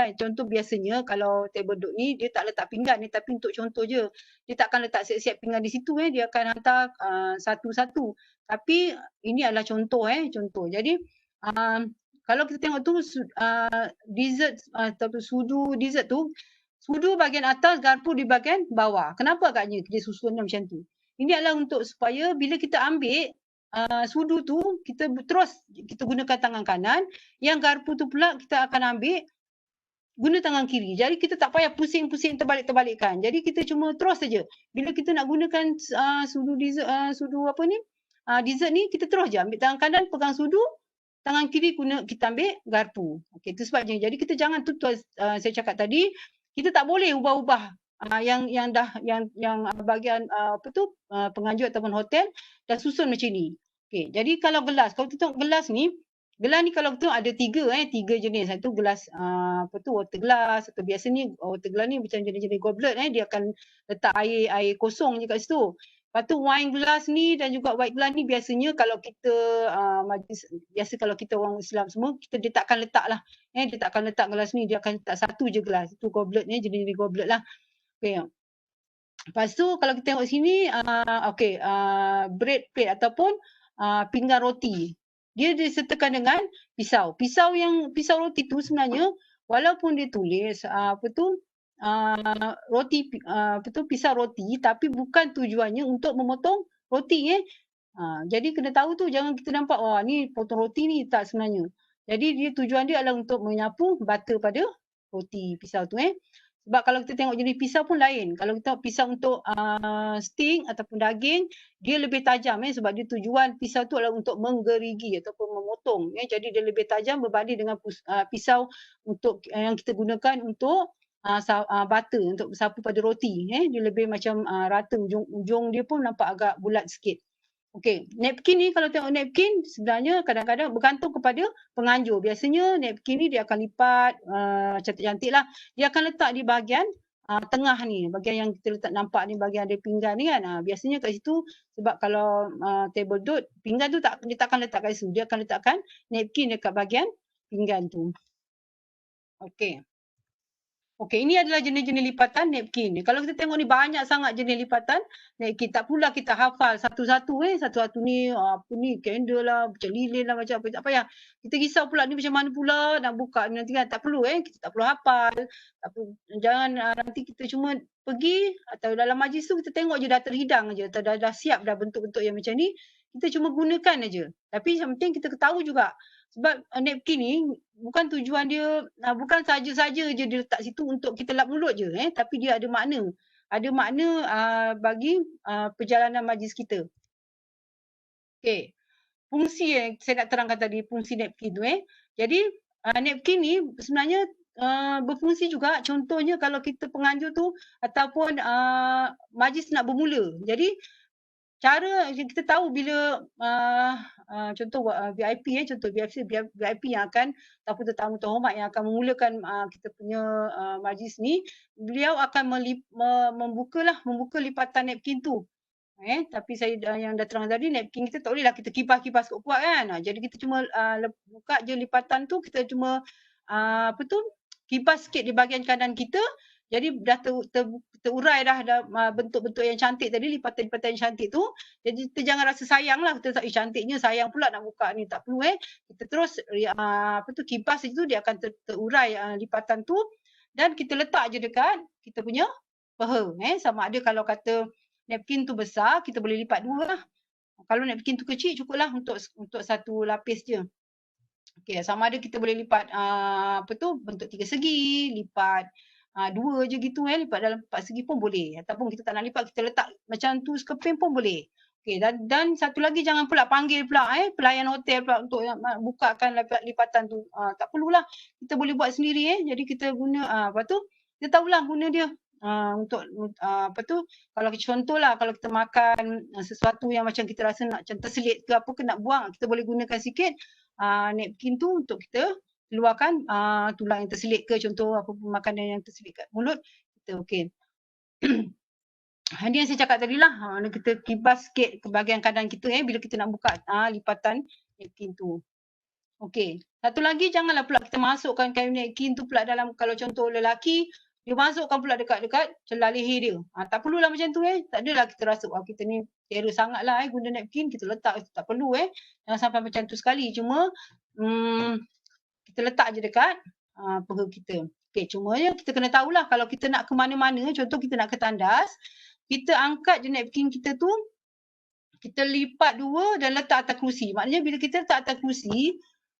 biasanya kalau table duduk ni dia tak letak pinggan ni, tapi untuk contoh je. Dia tak akan letak siap-siap pinggan di situ dia akan hantar satu-satu. Tapi ini adalah contoh contoh. Jadi kalau kita tengok tu dessert atau sudu dessert tu, sudu bahagian atas, garpu di bahagian bawah. Kenapa agaknya dia susun macam tu? Ini adalah untuk supaya bila kita ambil sudu tu kita gunakan tangan kanan, yang garpu tu pula kita akan ambil guna tangan kiri. Jadi kita tak payah pusing-pusing terbalik-terbalikkan. Jadi kita cuma terus saja. Bila kita nak gunakan sudu dessert, dessert ni kita terus je ambil tangan kanan pegang sudu, tangan kiri kita ambil garpu. Okey, itu sebabnya. Jadi kita jangan saya cakap tadi, kita tak boleh ubah-ubah yang bahagian penganjur ataupun hotel dah susun macam ni. Okey, jadi kalau kita tengok gelas ni kalau kita tengok ada tiga jenis. Satu gelas water glass, atau biasanya water glass ni macam jenis-jenis goblet dia akan letak air kosong je kat situ. Lepas tu wine glass ni dan juga white glass ni biasanya kalau kita kalau kita orang Islam semua, dia takkan letak lah. Dia takkan letak gelas ni, dia akan letak satu je gelas. Itu goblet ni, jenis-jenis goblet lah. Okay. Lepas tu kalau kita tengok sini, bread plate ataupun pinggan roti. Dia disertakan dengan pisau. Pisau roti tu sebenarnya walaupun dia tulis pisau roti, tapi bukan tujuannya untuk memotong roti jadi kena tahu tu, jangan kita nampak ni potong roti ni, tak sebenarnya. Jadi dia tujuan dia adalah untuk menyapu butter pada roti pisau tu Sebab kalau kita tengok jenis pisau pun lain. Kalau kita tengok pisau untuk steak ataupun daging, dia lebih tajam sebab dia tujuan pisau tu adalah untuk menggerigi ataupun memotong. Jadi dia lebih tajam berbanding dengan pisau untuk yang kita gunakan untuk butter, untuk sapu pada roti. Dia lebih macam rata, ujung dia pun nampak agak bulat sikit. Okey, napkin ni kalau tengok napkin sebenarnya kadang-kadang bergantung kepada penganjur. Biasanya napkin ni dia akan lipat cantik-cantik lah. Dia akan letak di bahagian tengah ni, bahagian yang kita letak nampak ni, bahagian ada pinggan ni kan. Biasanya kat situ sebab kalau table duduk, pinggan tu dia takkan letak kat situ. Dia akan letakkan napkin dekat bahagian pinggan tu. Okey. Okey, ini adalah jenis-jenis lipatan napkin. Kalau kita tengok ni banyak sangat jenis lipatan napkin. Tak pula kita hafal satu-satu satu-satu ni apa ni, candle lah, macam lilin lah, macam apa. Tak payah. Kita risau pula ni macam mana pula nak buka nanti kan. Tak perlu kita tak perlu hafal. Tak perlu, jangan nanti kita cuma pergi atau dalam majlis tu kita tengok je dah terhidang je, atau dah siap dah bentuk-bentuk yang macam ni. Kita cuma gunakan aja. Tapi yang penting kita tahu juga. Sebab napkin ni bukan tujuan dia, bukan saja-saja je dia letak situ untuk kita lap mulut je, tapi dia ada makna. Ada makna bagi perjalanan majlis kita. Okey. Fungsi yang saya nak terangkan tadi, fungsi napkin tu Jadi napkin ni sebenarnya berfungsi juga, contohnya kalau kita penganjur tu ataupun majlis nak bermula. Jadi cara kita tahu bila contoh VIP contoh VIP yang akan ataupun tetamu terhormat yang akan memulakan kita punya majlis ni, beliau akan membuka lipatan napkin tu. Tapi saya yang dah terang tadi, napkin kita tak bolehlah kita kipas-kipas kuat-kuat kan. Jadi kita cuma buka je lipatan tu, kita cuma kipas sikit di bahagian kanan kita. Jadi dah terurai dah bentuk-bentuk yang cantik tadi, lipatan-lipatan yang cantik tu. Jadi kita jangan rasa sayang lah, kita tak cantiknya, sayang pula nak buka ni, tak perlu kita terus kipas itu dia akan terurai lipatan tu, dan kita letak je dekat kita punya peha. Sama ada kalau kata napkin tu besar, kita boleh lipat dua lah. Kalau napkin tu kecil, cukuplah untuk satu lapis je. Okey, sama ada kita boleh lipat bentuk 3 segi, lipat 2 je gitu lipat dalam 4 segi pun boleh, ataupun kita tak nak lipat, kita letak macam tu sekeping pun boleh. Okey, dan satu lagi, jangan pula panggil pula pelayan hotel pula untuk bukakan lipatan tu. Tak perlulah, kita boleh buat sendiri jadi kita guna apa tu, kita tahulah guna dia. apa tu, kalau contohlah kalau kita makan sesuatu yang macam kita rasa nak macam terselit ke apa ke nak buang, kita boleh gunakan sikit napkin tu untuk kita keluarkan tulang yang terselit ke, contoh apa pun makanan yang terselit kat mulut kita. Okey. Ini yang saya cakap tadi lah, kita kibas sikit ke bahagian kanan kita bila kita nak buka lipatan napkin tu. Okey. Satu lagi, janganlah pula kita masukkan kain napkin tu pula dalam, kalau contoh lelaki, dia masukkan pula dekat celah leher dia. Tak perlulah macam tu Tak adalah kita rasa kita ni terror sangatlah guna napkin, kita letak, tak perlu Jangan sampai macam tu sekali. Cuma kita letak je dekat peha kita. Okey, cumanya kita kena tahulah kalau kita nak ke mana-mana, contoh kita nak ke tandas, kita angkat je napkin kita tu, kita lipat dua dan letak atas kerusi. Maknanya bila kita letak atas kerusi,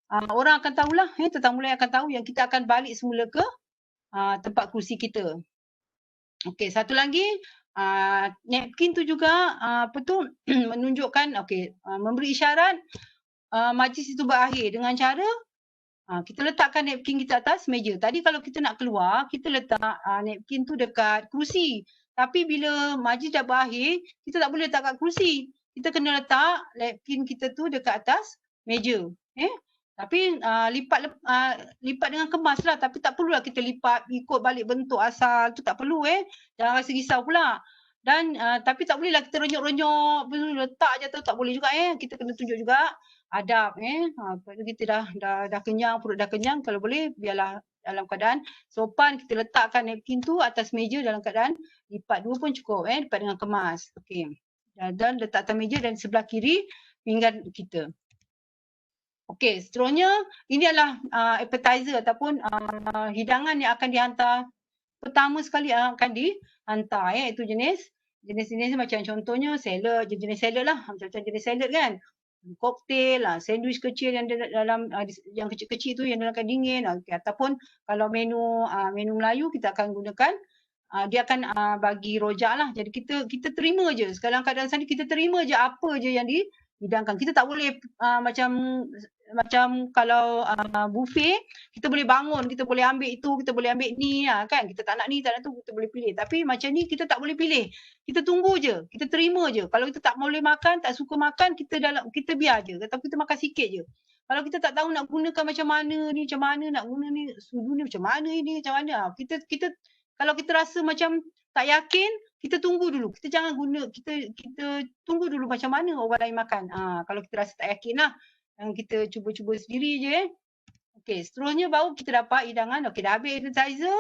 orang akan tahulah, tetamu lain akan tahu yang kita akan balik semula ke tempat kerusi kita. Okey, satu lagi, napkin tu juga menunjukkan, memberi isyarat majlis itu berakhir dengan cara kita letakkan napkin kita atas meja. Tadi kalau kita nak keluar, kita letak napkin tu dekat kerusi. Tapi bila majlis dah berakhir, kita tak boleh letak kat kerusi. Kita kena letak napkin kita tu dekat atas meja. Tapi lipat dengan kemas lah. Tapi tak perlulah kita lipat ikut balik bentuk asal. Tu tak perlu Jangan rasa risau pula. Dan tapi tak bolehlah kita renyok-renyok, letak je tu, tak boleh juga Kita kena tunjuk juga adab kita dah kenyang, perut dah kenyang, kalau boleh biarlah dalam keadaan sopan, kita letakkan napkin tu atas meja dalam keadaan lipat dua pun cukup lipat dengan kemas. Okey. Dan letak atas meja dan sebelah kiri pinggan kita. Okey, seterusnya ini adalah appetizer ataupun hidangan yang akan dihantar pertama sekali akan dihantar iaitu jenis macam contohnya salad, jenis salad lah, macam jenis salad kan, koktail lah, sandwich kecil yang dalam yang kecil-kecil tu yang dalam keadaan dingin, ataupun kalau menu Melayu kita akan gunakan dia akan bagi rojak lah. Jadi kita terima je sekarang keadaan sana, kita terima je apa je yang dihidangkan. Kita tak boleh macam kalau buffet, kita boleh bangun, kita boleh ambil itu, kita boleh ambil ni kan. Kita tak nak ni, tak nak tu, kita boleh pilih. Tapi macam ni kita tak boleh pilih. Kita tunggu je, kita terima je. Kalau kita tak boleh makan, tak suka makan, kita biar je. Atau kita makan sikit je. Kalau kita tak tahu nak gunakan macam mana ni, macam mana nak guna ni, sudu ni macam mana ini, macam mana. Kita kalau kita rasa macam tak yakin, kita tunggu dulu. Kita jangan guna, kita tunggu dulu macam mana orang lain makan. Kalau kita rasa tak yakin lah. Kita cuba-cuba sendiri je Okey, seterusnya baru kita dapat hidangan. Okey, dah habis appetizer,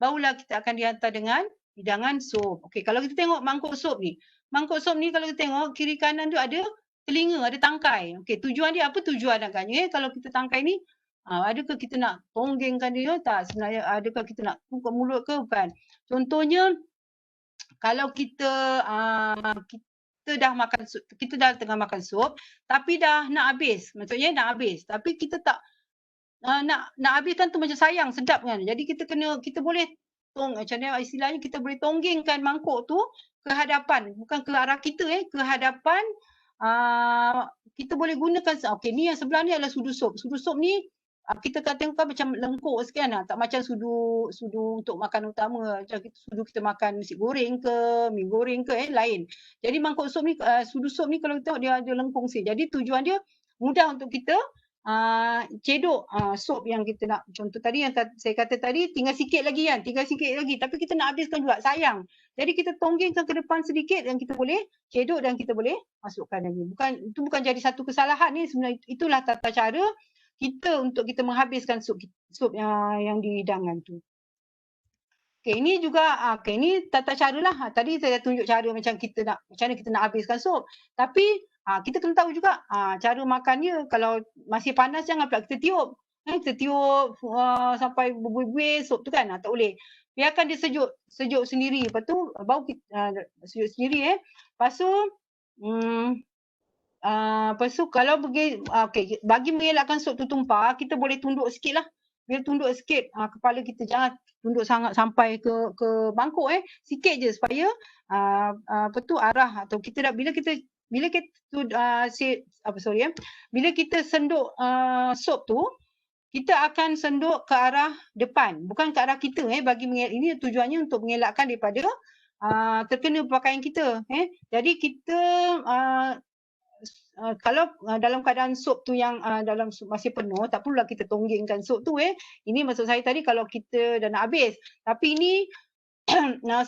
barulah kita akan dihantar dengan hidangan sup. Okey, kalau kita tengok mangkuk sup ni. Mangkuk sup ni kalau kita tengok kiri kanan tu ada telinga, ada tangkai. Okey, tujuan dia apa tujuan agaknya kalau kita tangkai ni? Adakah kita nak tonggengkan dia? Tak, sebenarnya adakah kita nak buka mulut ke? Bukan. Contohnya kalau kita dah makan sup, kita dah tengah makan sup tapi dah nak habis. Maksudnya nak habis tapi kita tak nak habiskan tu macam sayang, sedap kan. Jadi kita boleh macam mana istilahnya, kita boleh tonggengkan mangkuk tu ke hadapan, bukan ke arah kita ke hadapan. Kita boleh gunakan okey, ni yang sebelah ni adalah sudu sup. Sudu sup ni kita akan tengok macam lengkuk sikit kan, tak macam sudu untuk makan utama. Macam sudu kita makan nasi goreng ke, mi goreng ke lain. Jadi mangkuk sup ni, sudu sup ni kalau kita tengok dia ada lengkung sikit. Jadi tujuan dia mudah untuk kita cedok sup yang kita nak. Contoh tadi yang saya kata tadi, tinggal sikit lagi kan, tapi kita nak habiskan juga, sayang. Jadi kita tonggengkan ke depan sedikit dan kita boleh cedok dan kita boleh masukkan lagi. Itu bukan jadi satu kesalahan ni, sebenarnya itulah tata cara kita untuk kita menghabiskan sup yang dihidangkan tu. Okey, ini juga ini tata cara lah. Tadi saya tunjuk cara macam mana kita nak habiskan sup. Tapi kita kena tahu juga cara makannya. Kalau masih panas jangan pula kita tiup. Kita tiup sampai berbuih-buih sup tu kan. Tak boleh. Biarkan dia sejuk sendiri. Lepas tu baru kita sejuk sendiri Lepas tu kalau bagi mengelakkan sup tu tumpah, kita boleh tunduk sikit lah. Bila tunduk sikit kepala kita, jangan tunduk sangat sampai ke mangkuk sikit je supaya arah atau kita dah bila kita senduk sup tu, kita akan senduk ke arah depan, bukan ke arah kita bagi ini tujuannya untuk mengelakkan daripada terkena pakaian kita. Jadi kita kalau dalam keadaan sup tu yang dalam sup masih penuh, tak perlulah kita tonggengkan sup tu. Ini maksud saya tadi kalau kita dah nak habis. Tapi ini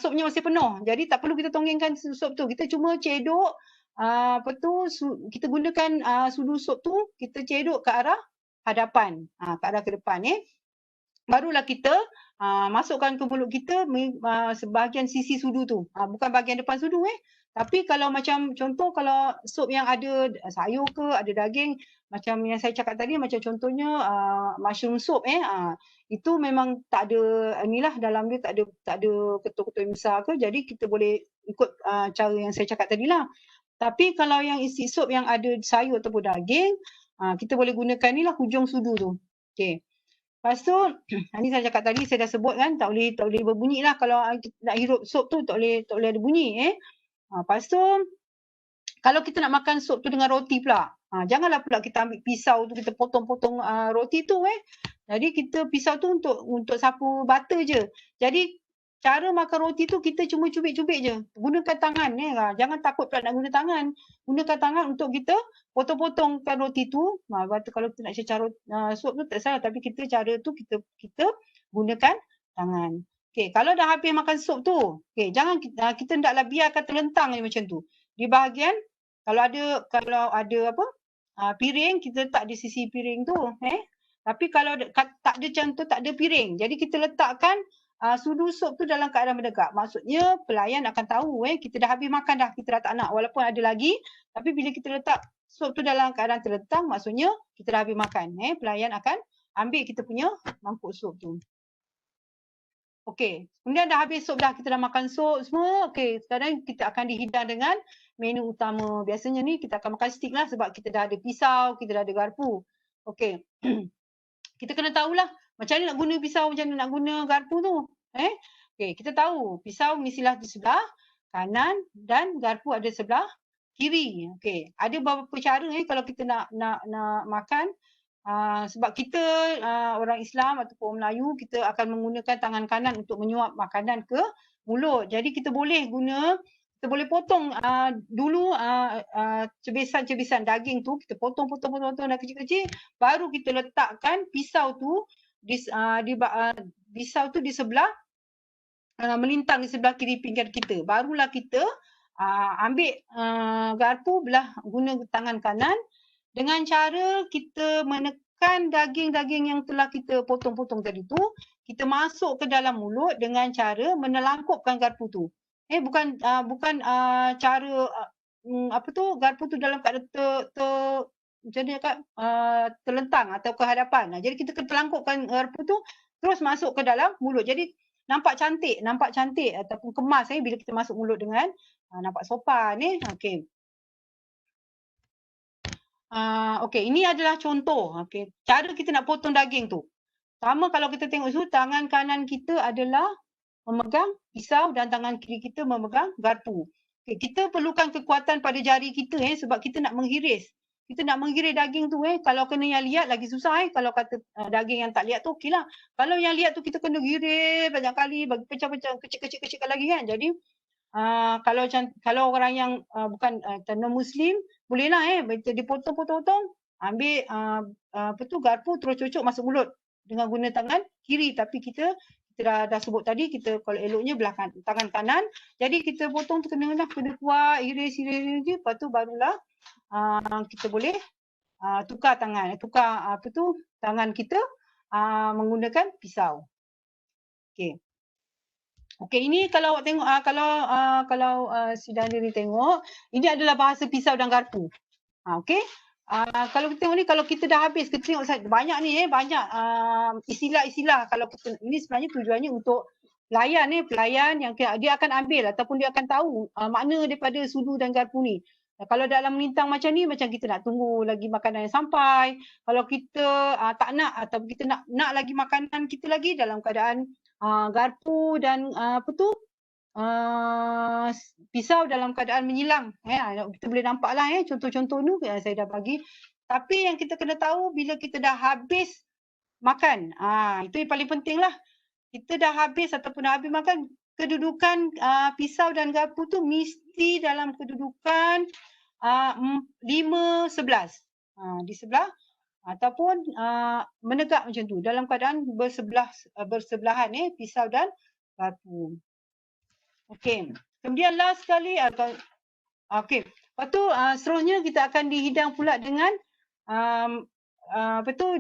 supnya masih penuh. Jadi tak perlu kita tonggengkan sup tu. Kita cuma cedok kita gunakan sudu sup tu, kita cedok ke arah hadapan, ke arah ke depan. Barulah kita masukkan ke mulut kita sebahagian sisi sudu tu. Bukan bahagian depan sudu. Tapi kalau macam contoh kalau sup yang ada sayur ke, ada daging, macam yang saya cakap tadi, macam contohnya mushroom soup itu memang tak ada inilah dalam dia tak ada ketul-ketul yang besar ke, jadi kita boleh ikut cara yang saya cakap tadi lah. Tapi kalau yang isi sup yang ada sayur ataupun daging, kita boleh gunakan ni lah hujung sudu tu. Okey. Lepas tu, ni saya cakap tadi, saya dah sebut kan, tak boleh berbunyi lah kalau nak hirup sup tu, tak boleh ada bunyi. Lepas tu, kalau kita nak makan sup tu dengan roti pula, janganlah pula kita ambil pisau tu, kita potong-potong roti tu. Jadi kita pisau tu untuk sapu butter je. Jadi cara makan roti tu kita cuma cubit-cubit je. Gunakan tangan. Jangan takut pula nak guna tangan. Gunakan tangan untuk kita potong-potongkan roti tu. Kalau kita nak cecar sup tu tak salah. Tapi cara tu kita gunakan tangan. Okay, kalau dah habis makan sup tu, jangan kita hendaklah biarkan terlentang je macam tu. Di bahagian kalau ada piring, kita letak di sisi piring tu. Tapi kalau tak ada contoh, tak ada piring. Jadi kita letakkan sudu sup tu dalam keadaan menegak. Maksudnya pelayan akan tahu kita dah habis makan dah, kita dah tak nak. Walaupun ada lagi, tapi bila kita letak sup tu dalam keadaan terlentang, maksudnya kita dah habis makan. Pelayan akan ambil kita punya mangkuk sup tu. Okey, kemudian dah habis sup dah, kita dah makan sup semua. Okey, sekarang kita akan dihidang dengan menu utama. Biasanya ni kita akan makan steak lah sebab kita dah ada pisau, kita dah ada garpu. Okey. Kita kena tahulah macam mana nak guna pisau, macam mana nak guna garpu tu. Okey, kita tahu pisau mestilah di sebelah kanan dan garpu ada sebelah kiri. Okey, ada beberapa cara kalau kita nak makan. Sebab kita orang Islam ataupun Melayu, kita akan menggunakan tangan kanan untuk menyuap makanan ke mulut. Jadi kita boleh potong dulu cebisan daging tu, kita potong dah kecil-kecil, baru kita letakkan pisau tu pisau tu di sebelah melintang di sebelah kiri pinggan kita. Barulah kita ambil garpu guna tangan kanan dengan cara kita menekan daging-daging yang telah kita potong-potong tadi tu, kita masuk ke dalam mulut dengan cara menelangkupkan garpu tu. Bukan cara garpu tu dalam keadaan macam ni terlentang atau ke hadapan. Jadi kita telangkupkan garpu tu terus masuk ke dalam mulut. Jadi nampak cantik ataupun kemas bila kita masuk mulut dengan nampak sopan. Okey. Okey, ini adalah contoh. Okey, cara kita nak potong daging tu. Sama kalau kita tengok tu, tangan kanan kita adalah memegang pisau dan tangan kiri kita memegang garpu. Okay, kita perlukan kekuatan pada jari kita sebab kita nak menghiris. Kita nak menghiris daging tu kalau kena yang liat lagi susah Kalau kata daging yang tak liat tu okeylah. Kalau yang liat tu kita kena giris banyak kali, bagi pecah-pecah kecil-kecil lagi kan. Jadi kalau orang yang bukan non muslim, bolehlah dipotong-potong, ambil garpu terus cucuk masuk mulut dengan guna tangan kiri. Tapi kita dah sebut tadi, kita kalau eloknya tangan kanan. Jadi kita potong tu kena kuat, iris, lepas tu barulah kita boleh tukar tangan, tangan kita menggunakan pisau. Okey. Okey, ini kalau awak tengok kalau sidang diri tengok, ini adalah bahasa pisau dan garpu. Okey. Kalau kita tengok ni, kalau kita dah habis, kita tengok banyak ni banyak istilah-istilah. Kalau kita, ini sebenarnya tujuannya untuk pelayan yang dia akan ambil ataupun dia akan tahu makna daripada sudu dan garpu ni. Kalau dalam melintang macam ni, macam kita nak tunggu lagi makanan yang sampai. Kalau kita tak nak atau kita nak lagi makanan kita lagi dalam keadaan garpu dan pisau dalam keadaan menyilang. Kita boleh nampaklah contoh-contoh tu saya dah bagi. Tapi yang kita kena tahu, bila kita dah habis makan. Itu yang paling penting lah. Kita dah habis ataupun dah habis makan, kedudukan pisau dan garpu tu mesti dalam kedudukan 5:11. Di sebelah ataupun menegak macam tu dalam keadaan bersebelahan pisau dan garpu. Okey. Kemudian last sekali okey. Lepas tu seterusnya kita akan dihidang pula dengan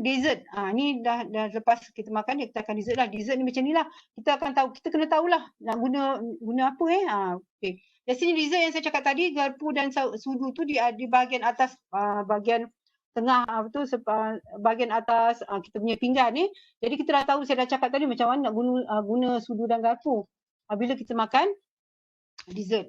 dessert. Ni dah lepas kita makan kita akan dessert lah. Dessert ni macam ni lah. Kita akan tahu, kita kena tahulah nak guna apa okey. Biasanya dessert yang saya cakap tadi, garpu dan sudu tu di bahagian atas, bahagian tengah bahagian atas kita punya pinggan ni. Jadi kita dah tahu, saya dah cakap tadi macam mana nak guna sudu dan garpu bila kita makan dessert.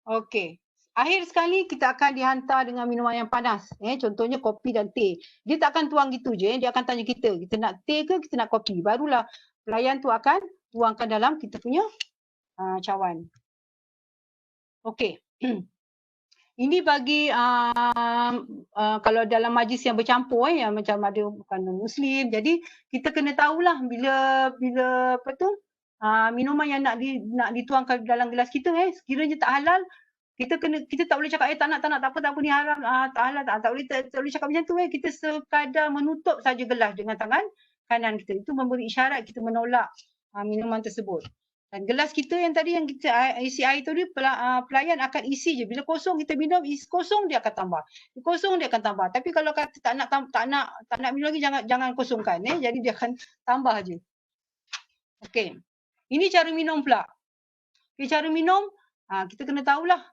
Okey. Akhir sekali kita akan dihantar dengan minuman yang panas. Contohnya kopi dan teh. Dia tak akan tuang gitu je. Dia akan tanya kita nak teh ke kita nak kopi. Barulah pelayan tu akan tuangkan dalam kita punya cawan. Okey. Ini bagi kalau dalam majlis yang bercampur yang macam ada bukan non-Muslim. Jadi kita kena tahulah bila minuman yang nak dituangkan dalam gelas kita sekiranya tak halal, kita tak boleh cakap tak nak tak apa ni haram, tak halal tak boleh cakap macam tu kita sekadar menutup saja gelas dengan tangan kanan kita. Itu memberi isyarat kita menolak minuman tersebut. Dan gelas kita yang tadi yang kita isi air tu pelayan akan isi je. Bila kosong kita minum, kosong dia akan tambah. Kosong dia akan tambah. Tapi kalau kata tak nak minum lagi, jangan kosongkan jadi dia akan tambah je. Okey. Ini cara minum pula. Okay, cara minum kita kena tahulah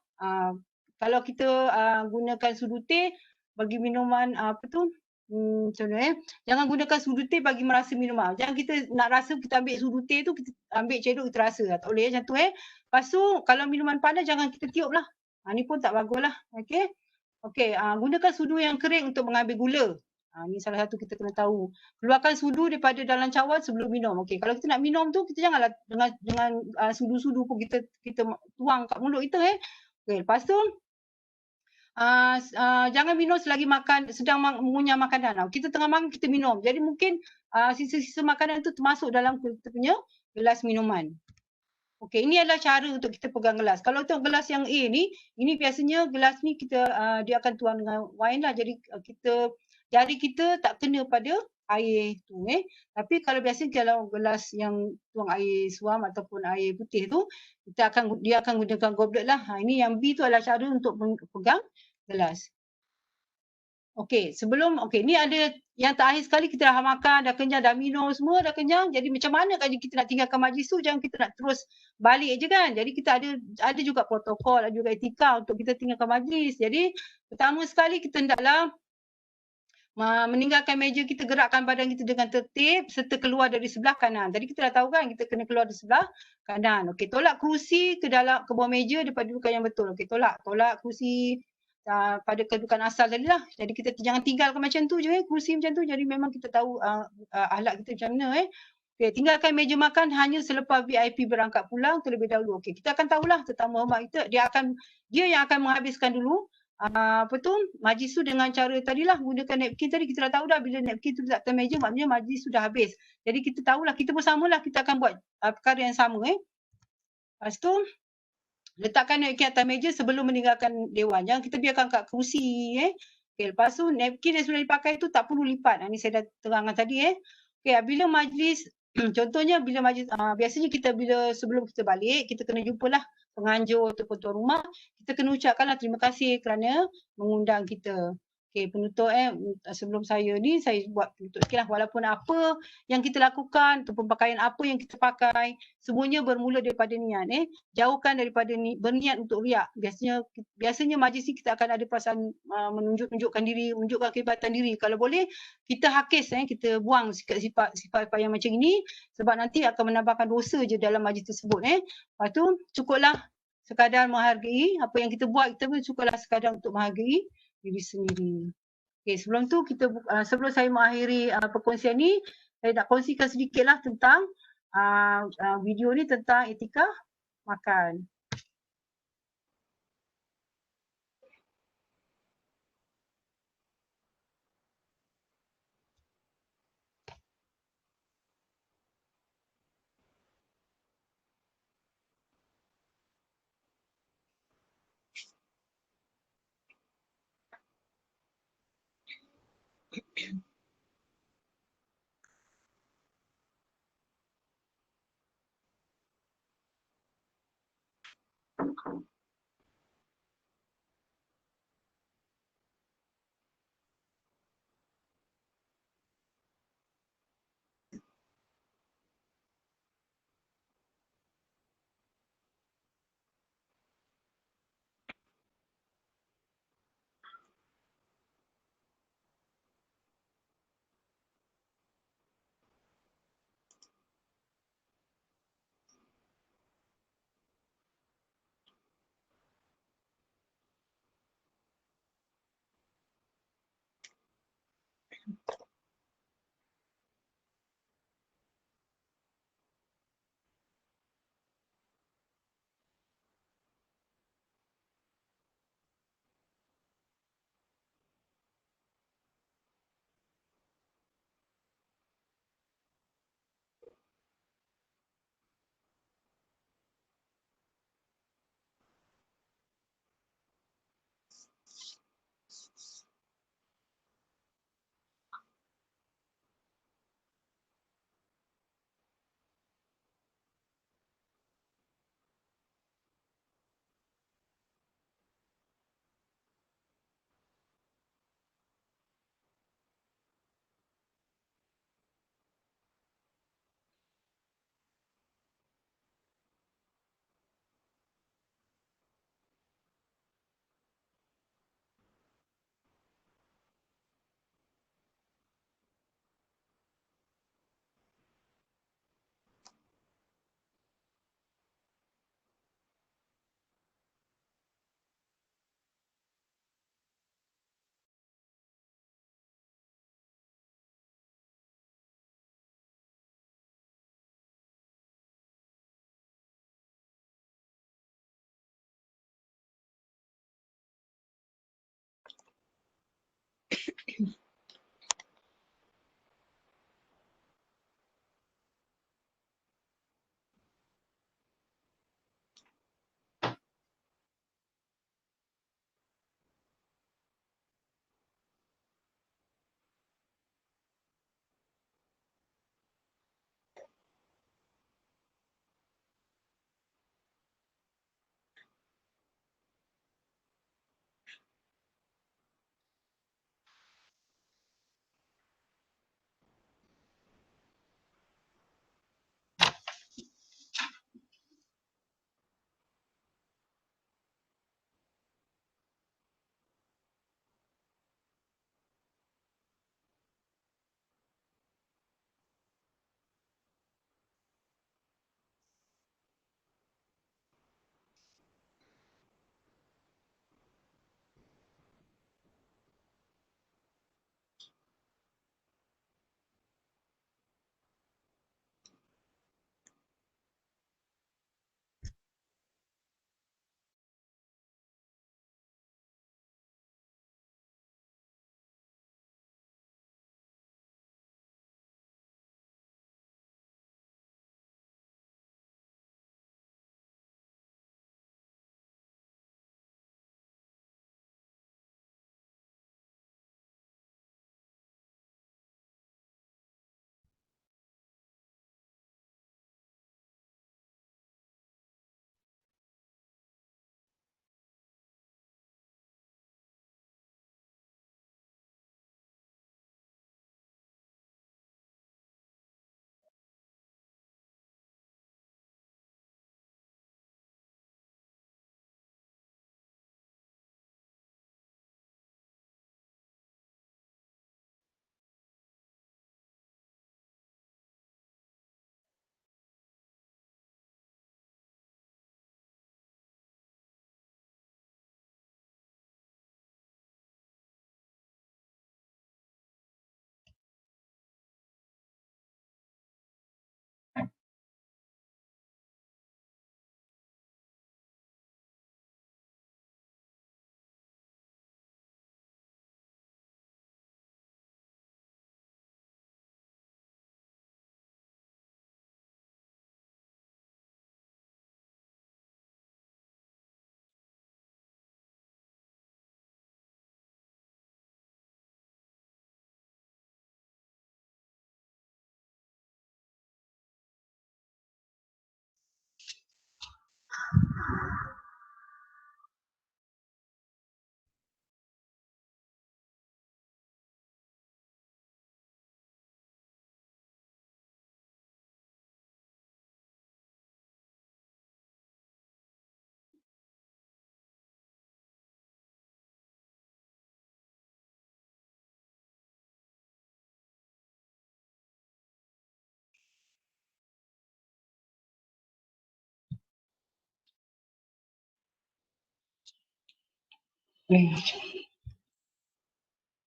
kalau kita gunakan sudu teh bagi minuman contohnya jangan gunakan sudu teh bagi merasa minuman. Jangan kita nak rasa kita ambil sudu teh tu kita ambil cedok kita rasa. Tak boleh macam tu Lepas tu kalau minuman panas jangan kita tiup lah. Ni pun tak baguslah. Okey. Okey, gunakan sudu yang kering untuk mengambil gula. Ni salah satu kita kena tahu. Keluarkan sudu daripada dalam cawan sebelum minum. Okey, kalau kita nak minum tu kita janganlah dengan sudu-sudu pun kita tuang kat mulut kita Okey, lepas tu jangan minum selagi sedang mengunyah makanan. Kita tengah makan kita minum. Jadi mungkin sisa-sisa makanan tu termasuk dalam kita punya gelas minuman. Okey, ini adalah cara untuk kita pegang gelas. Kalau untuk gelas yang A ni, ini biasanya gelas ni dia akan tuang dengan wine lah. Jadi jari kita tak kena pada air tu Tapi kalau biasanya kalau gelas yang tuang air suam ataupun air putih tu, dia akan gunakan goblet lah. Ini yang B tu adalah cara untuk pegang gelas. Okey, ni ada yang terakhir sekali kita dah makan, dah kenyang, dah minum semua, dah kenyang. Jadi macam mana kan kita nak tinggalkan majlis tu? Jangan kita nak terus balik je kan. Jadi kita ada juga protokol, ada juga etika untuk kita tinggalkan majlis. Jadi pertama sekali kita hendaklah meninggalkan meja kita, gerakkan badan kita dengan tertib serta keluar dari sebelah kanan. Tadi kita dah tahu kan kita kena keluar dari sebelah kanan. Okey, tolak kerusi ke bawah meja daripada kedudukan yang betul. Okey, tolak kerusi pada kedudukan asal tadi lah. Jadi kita jangan tinggalkan macam tu je kerusi macam tu. Jadi memang kita tahu ahlak kita macam mana Okey, tinggalkan meja makan hanya selepas VIP berangkat pulang terlebih dahulu. Okey, kita akan tahulah tetamu hormat kita, dia yang akan menghabiskan dulu majlis tu dengan cara tadilah gunakan napkin tadi. Kita dah tahu dah bila napkin tu letak atas meja maknanya majlis sudah habis. Jadi kita tahulah, kita bersamalah kita akan buat perkara yang sama Lepas tu letakkan napkin atas meja sebelum meninggalkan dewan. Jangan kita biarkan kat kerusi Okey, lepas tu napkin yang sudah dipakai tu tak perlu lipat. Ni saya dah terangkan tadi Okey, bila majlis contohnya bila majlis biasanya kita sebelum kita balik kita kena jumpalah penganjur ataupun tuan rumah, kita kena ucapkanlah terima kasih kerana mengundang kita. Okey, penutup sebelum saya buat penutup sikitlah. Walaupun apa yang kita lakukan ataupun pakaian apa yang kita pakai, semuanya bermula daripada niat Jauhkan daripada berniat untuk riak. Biasanya majlis ni kita akan ada perasaan menunjukkan diri, menunjukkan kehebatan diri. Kalau boleh kita hakis kita buang sifat yang macam ini sebab nanti akan menambahkan dosa je dalam majlis tersebut Lepas tu cukuplah sekadar menghargai apa yang kita buat, kita pun cukuplah sekadar untuk menghargai diri sendiri. Okey, sebelum saya mengakhiri perkongsian ni, saya nak kongsikan sedikitlah tentang video ni tentang etika makan.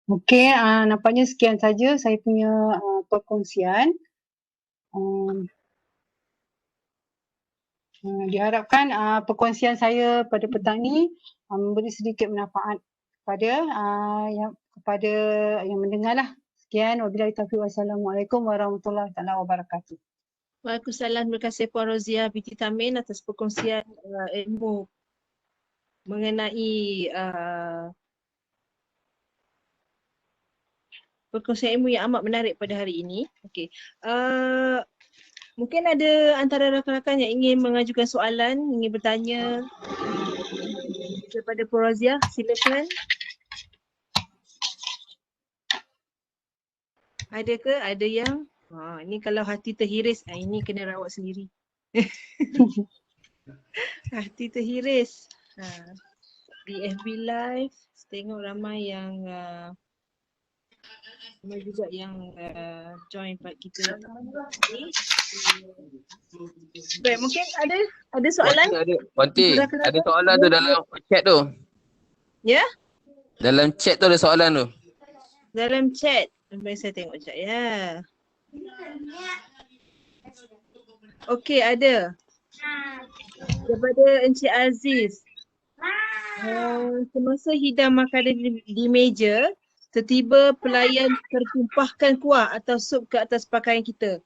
Okey, nampaknya sekian saja saya punya perkongsian. Diharapkan perkongsian saya pada petang ni memberi sedikit manfaat kepada kepada yang mendengar lah. Sekian, wabillahi taufiq, wassalamualaikum warahmatullahi taala wabarakatuh. Waalaikumsalam. Terima kasih Puan Rozia binti Tamin atas perkongsian ilmu mengenai perkongsian ilmu yang amat menarik pada hari ini. Okey. Mungkin ada antara rakan-rakan yang ingin mengajukan soalan, ingin bertanya kepada Puan Rozia, silakan. Ada ke? Ada yang? Ini kalau hati terhiris, ini kena rawat sendiri. Hati terhiris. Di FB Live, tengok ramai yang ramai juga yang join part kita. Baik, mungkin ada soalan? Wanti, ada soalan tu dalam chat tu. Ya? Dalam chat tu ada soalan tu. Dalam chat. Sampai saya tengok sekejap ya. Okey, ada. Daripada Encik Aziz. Semasa hidang makanan di meja, tiba-tiba pelayan tertumpahkan kuah atau sup ke atas pakaian kita.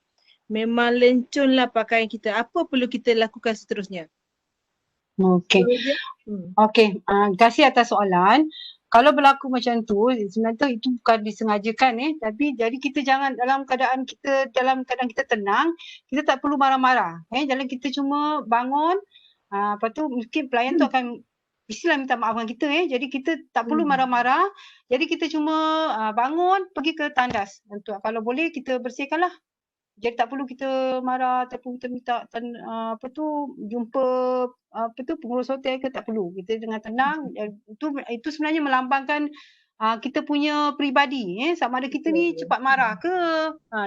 Memang lencunlah pakaian kita. Apa perlu kita lakukan seterusnya? Okey. Okey, terima kasih atas soalan. Kalau berlaku macam tu, sebenarnya itu bukan disengajakan tapi jadi kita jangan dalam keadaan kita tenang, kita tak perlu marah-marah. Dalam kita cuma bangun, lepas tu mungkin pelayan tu akan mestilah minta maaf dengan kita jadi kita tak perlu marah-marah. Jadi kita cuma bangun, pergi ke tandas. Untuk kalau boleh kita bersihkanlah. Jadi tak perlu kita marah ataupun kita minta jumpa pengurus hotel ke, tak perlu. Kita dengan tenang. Itu sebenarnya melambangkan kita punya peribadi sama ada kita ni cepat marah ke.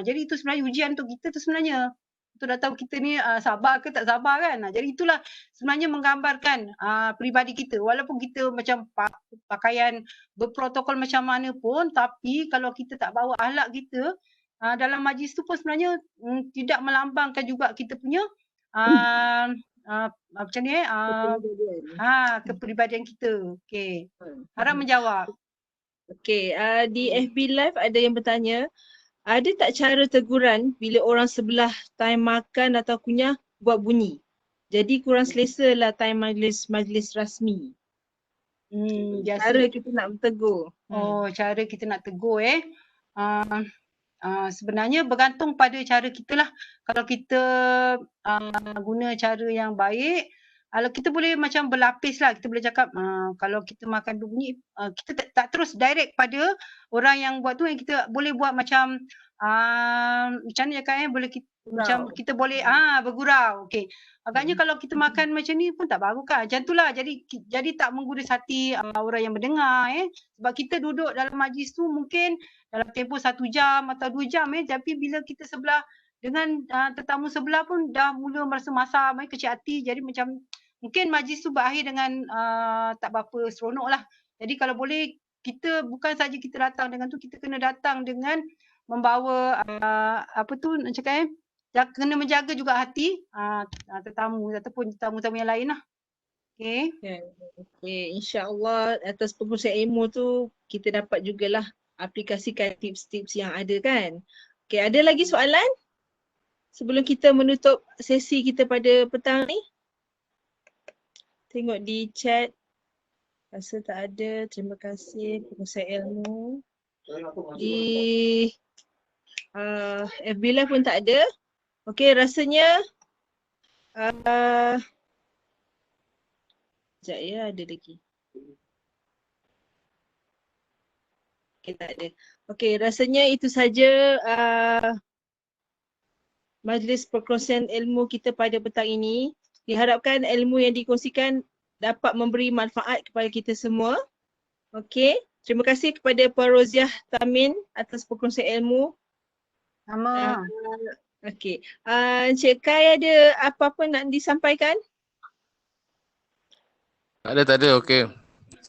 Jadi itu sebenarnya ujian untuk kita tu sebenarnya. Untuk dah tahu kita ni sabar ke tak sabar kan. Jadi itulah sebenarnya menggambarkan peribadi kita. Walaupun kita macam pakaian berprotokol macam mana pun, tapi kalau kita tak bawa akhlak kita dalam majlis tu pun sebenarnya tidak melambangkan juga kita punya macam ni kepribadian kita. Okey. Harap menjawab. Okey, di FB Live ada yang bertanya, ada tak cara teguran bila orang sebelah time makan atau kunyah buat bunyi? Jadi kurang selesa lah time majlis rasmi. Cara kita nak tegur. Cara kita nak tegur sebenarnya bergantung pada cara kita lah. Kalau kita guna cara yang baik, kalau kita boleh macam berlapis lah, kita boleh cakap kalau kita makan bunyi, kita tak terus direct pada orang yang buat tu, yang kita boleh buat macam macam mana cakap boleh macam kita boleh bergurau. Okey. Agaknya kalau kita makan macam ni pun tak bagus kan. Macam itulah. Jadi tak menggurus hati orang yang mendengar Sebab kita duduk dalam majlis tu mungkin dalam tempoh 1 jam atau 2 jam tapi bila kita sebelah dengan tetamu sebelah pun dah mula merasa masam, kecil hati. Jadi macam mungkin majlis tu berakhir dengan tak berapa seronok lah. Jadi kalau boleh kita bukan saja kita datang dengan tu, kita kena datang dengan membawa kena menjaga juga hati tetamu ataupun tetamu-tetamu yang lain lah. Okey. Okey, insya-Allah atas perkongsian ilmu tu kita dapat jugalah aplikasikan tips-tips yang ada kan. Okey, ada lagi soalan? Sebelum kita menutup sesi kita pada petang ni. Tengok di chat. Rasa tak ada. Terima kasih perkongsian ilmu. Di FB Live pun tak ada. Okey, rasanya Sekejap ya, ada lagi. Okay, tak ada. Okay, rasanya itu saja majlis perkongsian ilmu kita pada petang ini. Diharapkan ilmu yang dikongsikan dapat memberi manfaat kepada kita semua. Okay, terima kasih kepada Puan Roziah Tamin atas perkongsian ilmu. Sama. Okay, Encik Kai ada apa-apa nak disampaikan? Tak ada, okey.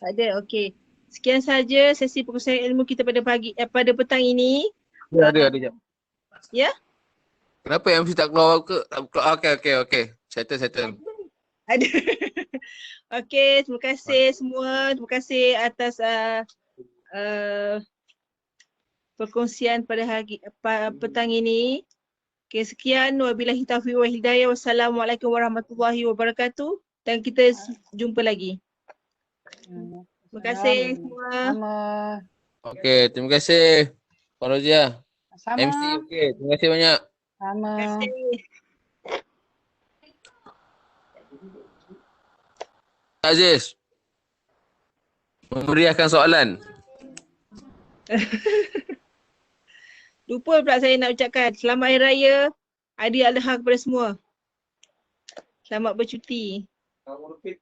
Tak ada, okey. Sekian saja sesi perkongsian ilmu kita pada pada petang ini. Ada, jap. Ya? Kenapa MC tak keluar ke? Okey. Settle. Ada. Okey, terima kasih semua. Terima kasih atas perkongsian pada petang ini. Okey, sekian. Wabillahi taufiq wal hidayah. Wassalamualaikum warahmatullahi wabarakatuh. Dan kita jumpa lagi. Terima kasih semua. Sama. Okey, terima kasih. Puan Roziah. Sama. MC, okey. Terima kasih banyak. Sama. Terima kasih. Aziz. Memeriahkan soalan. Lupa pula saya nak ucapkan selamat hari raya Aidil-Adha kepada semua. Selamat bercuti. Okay.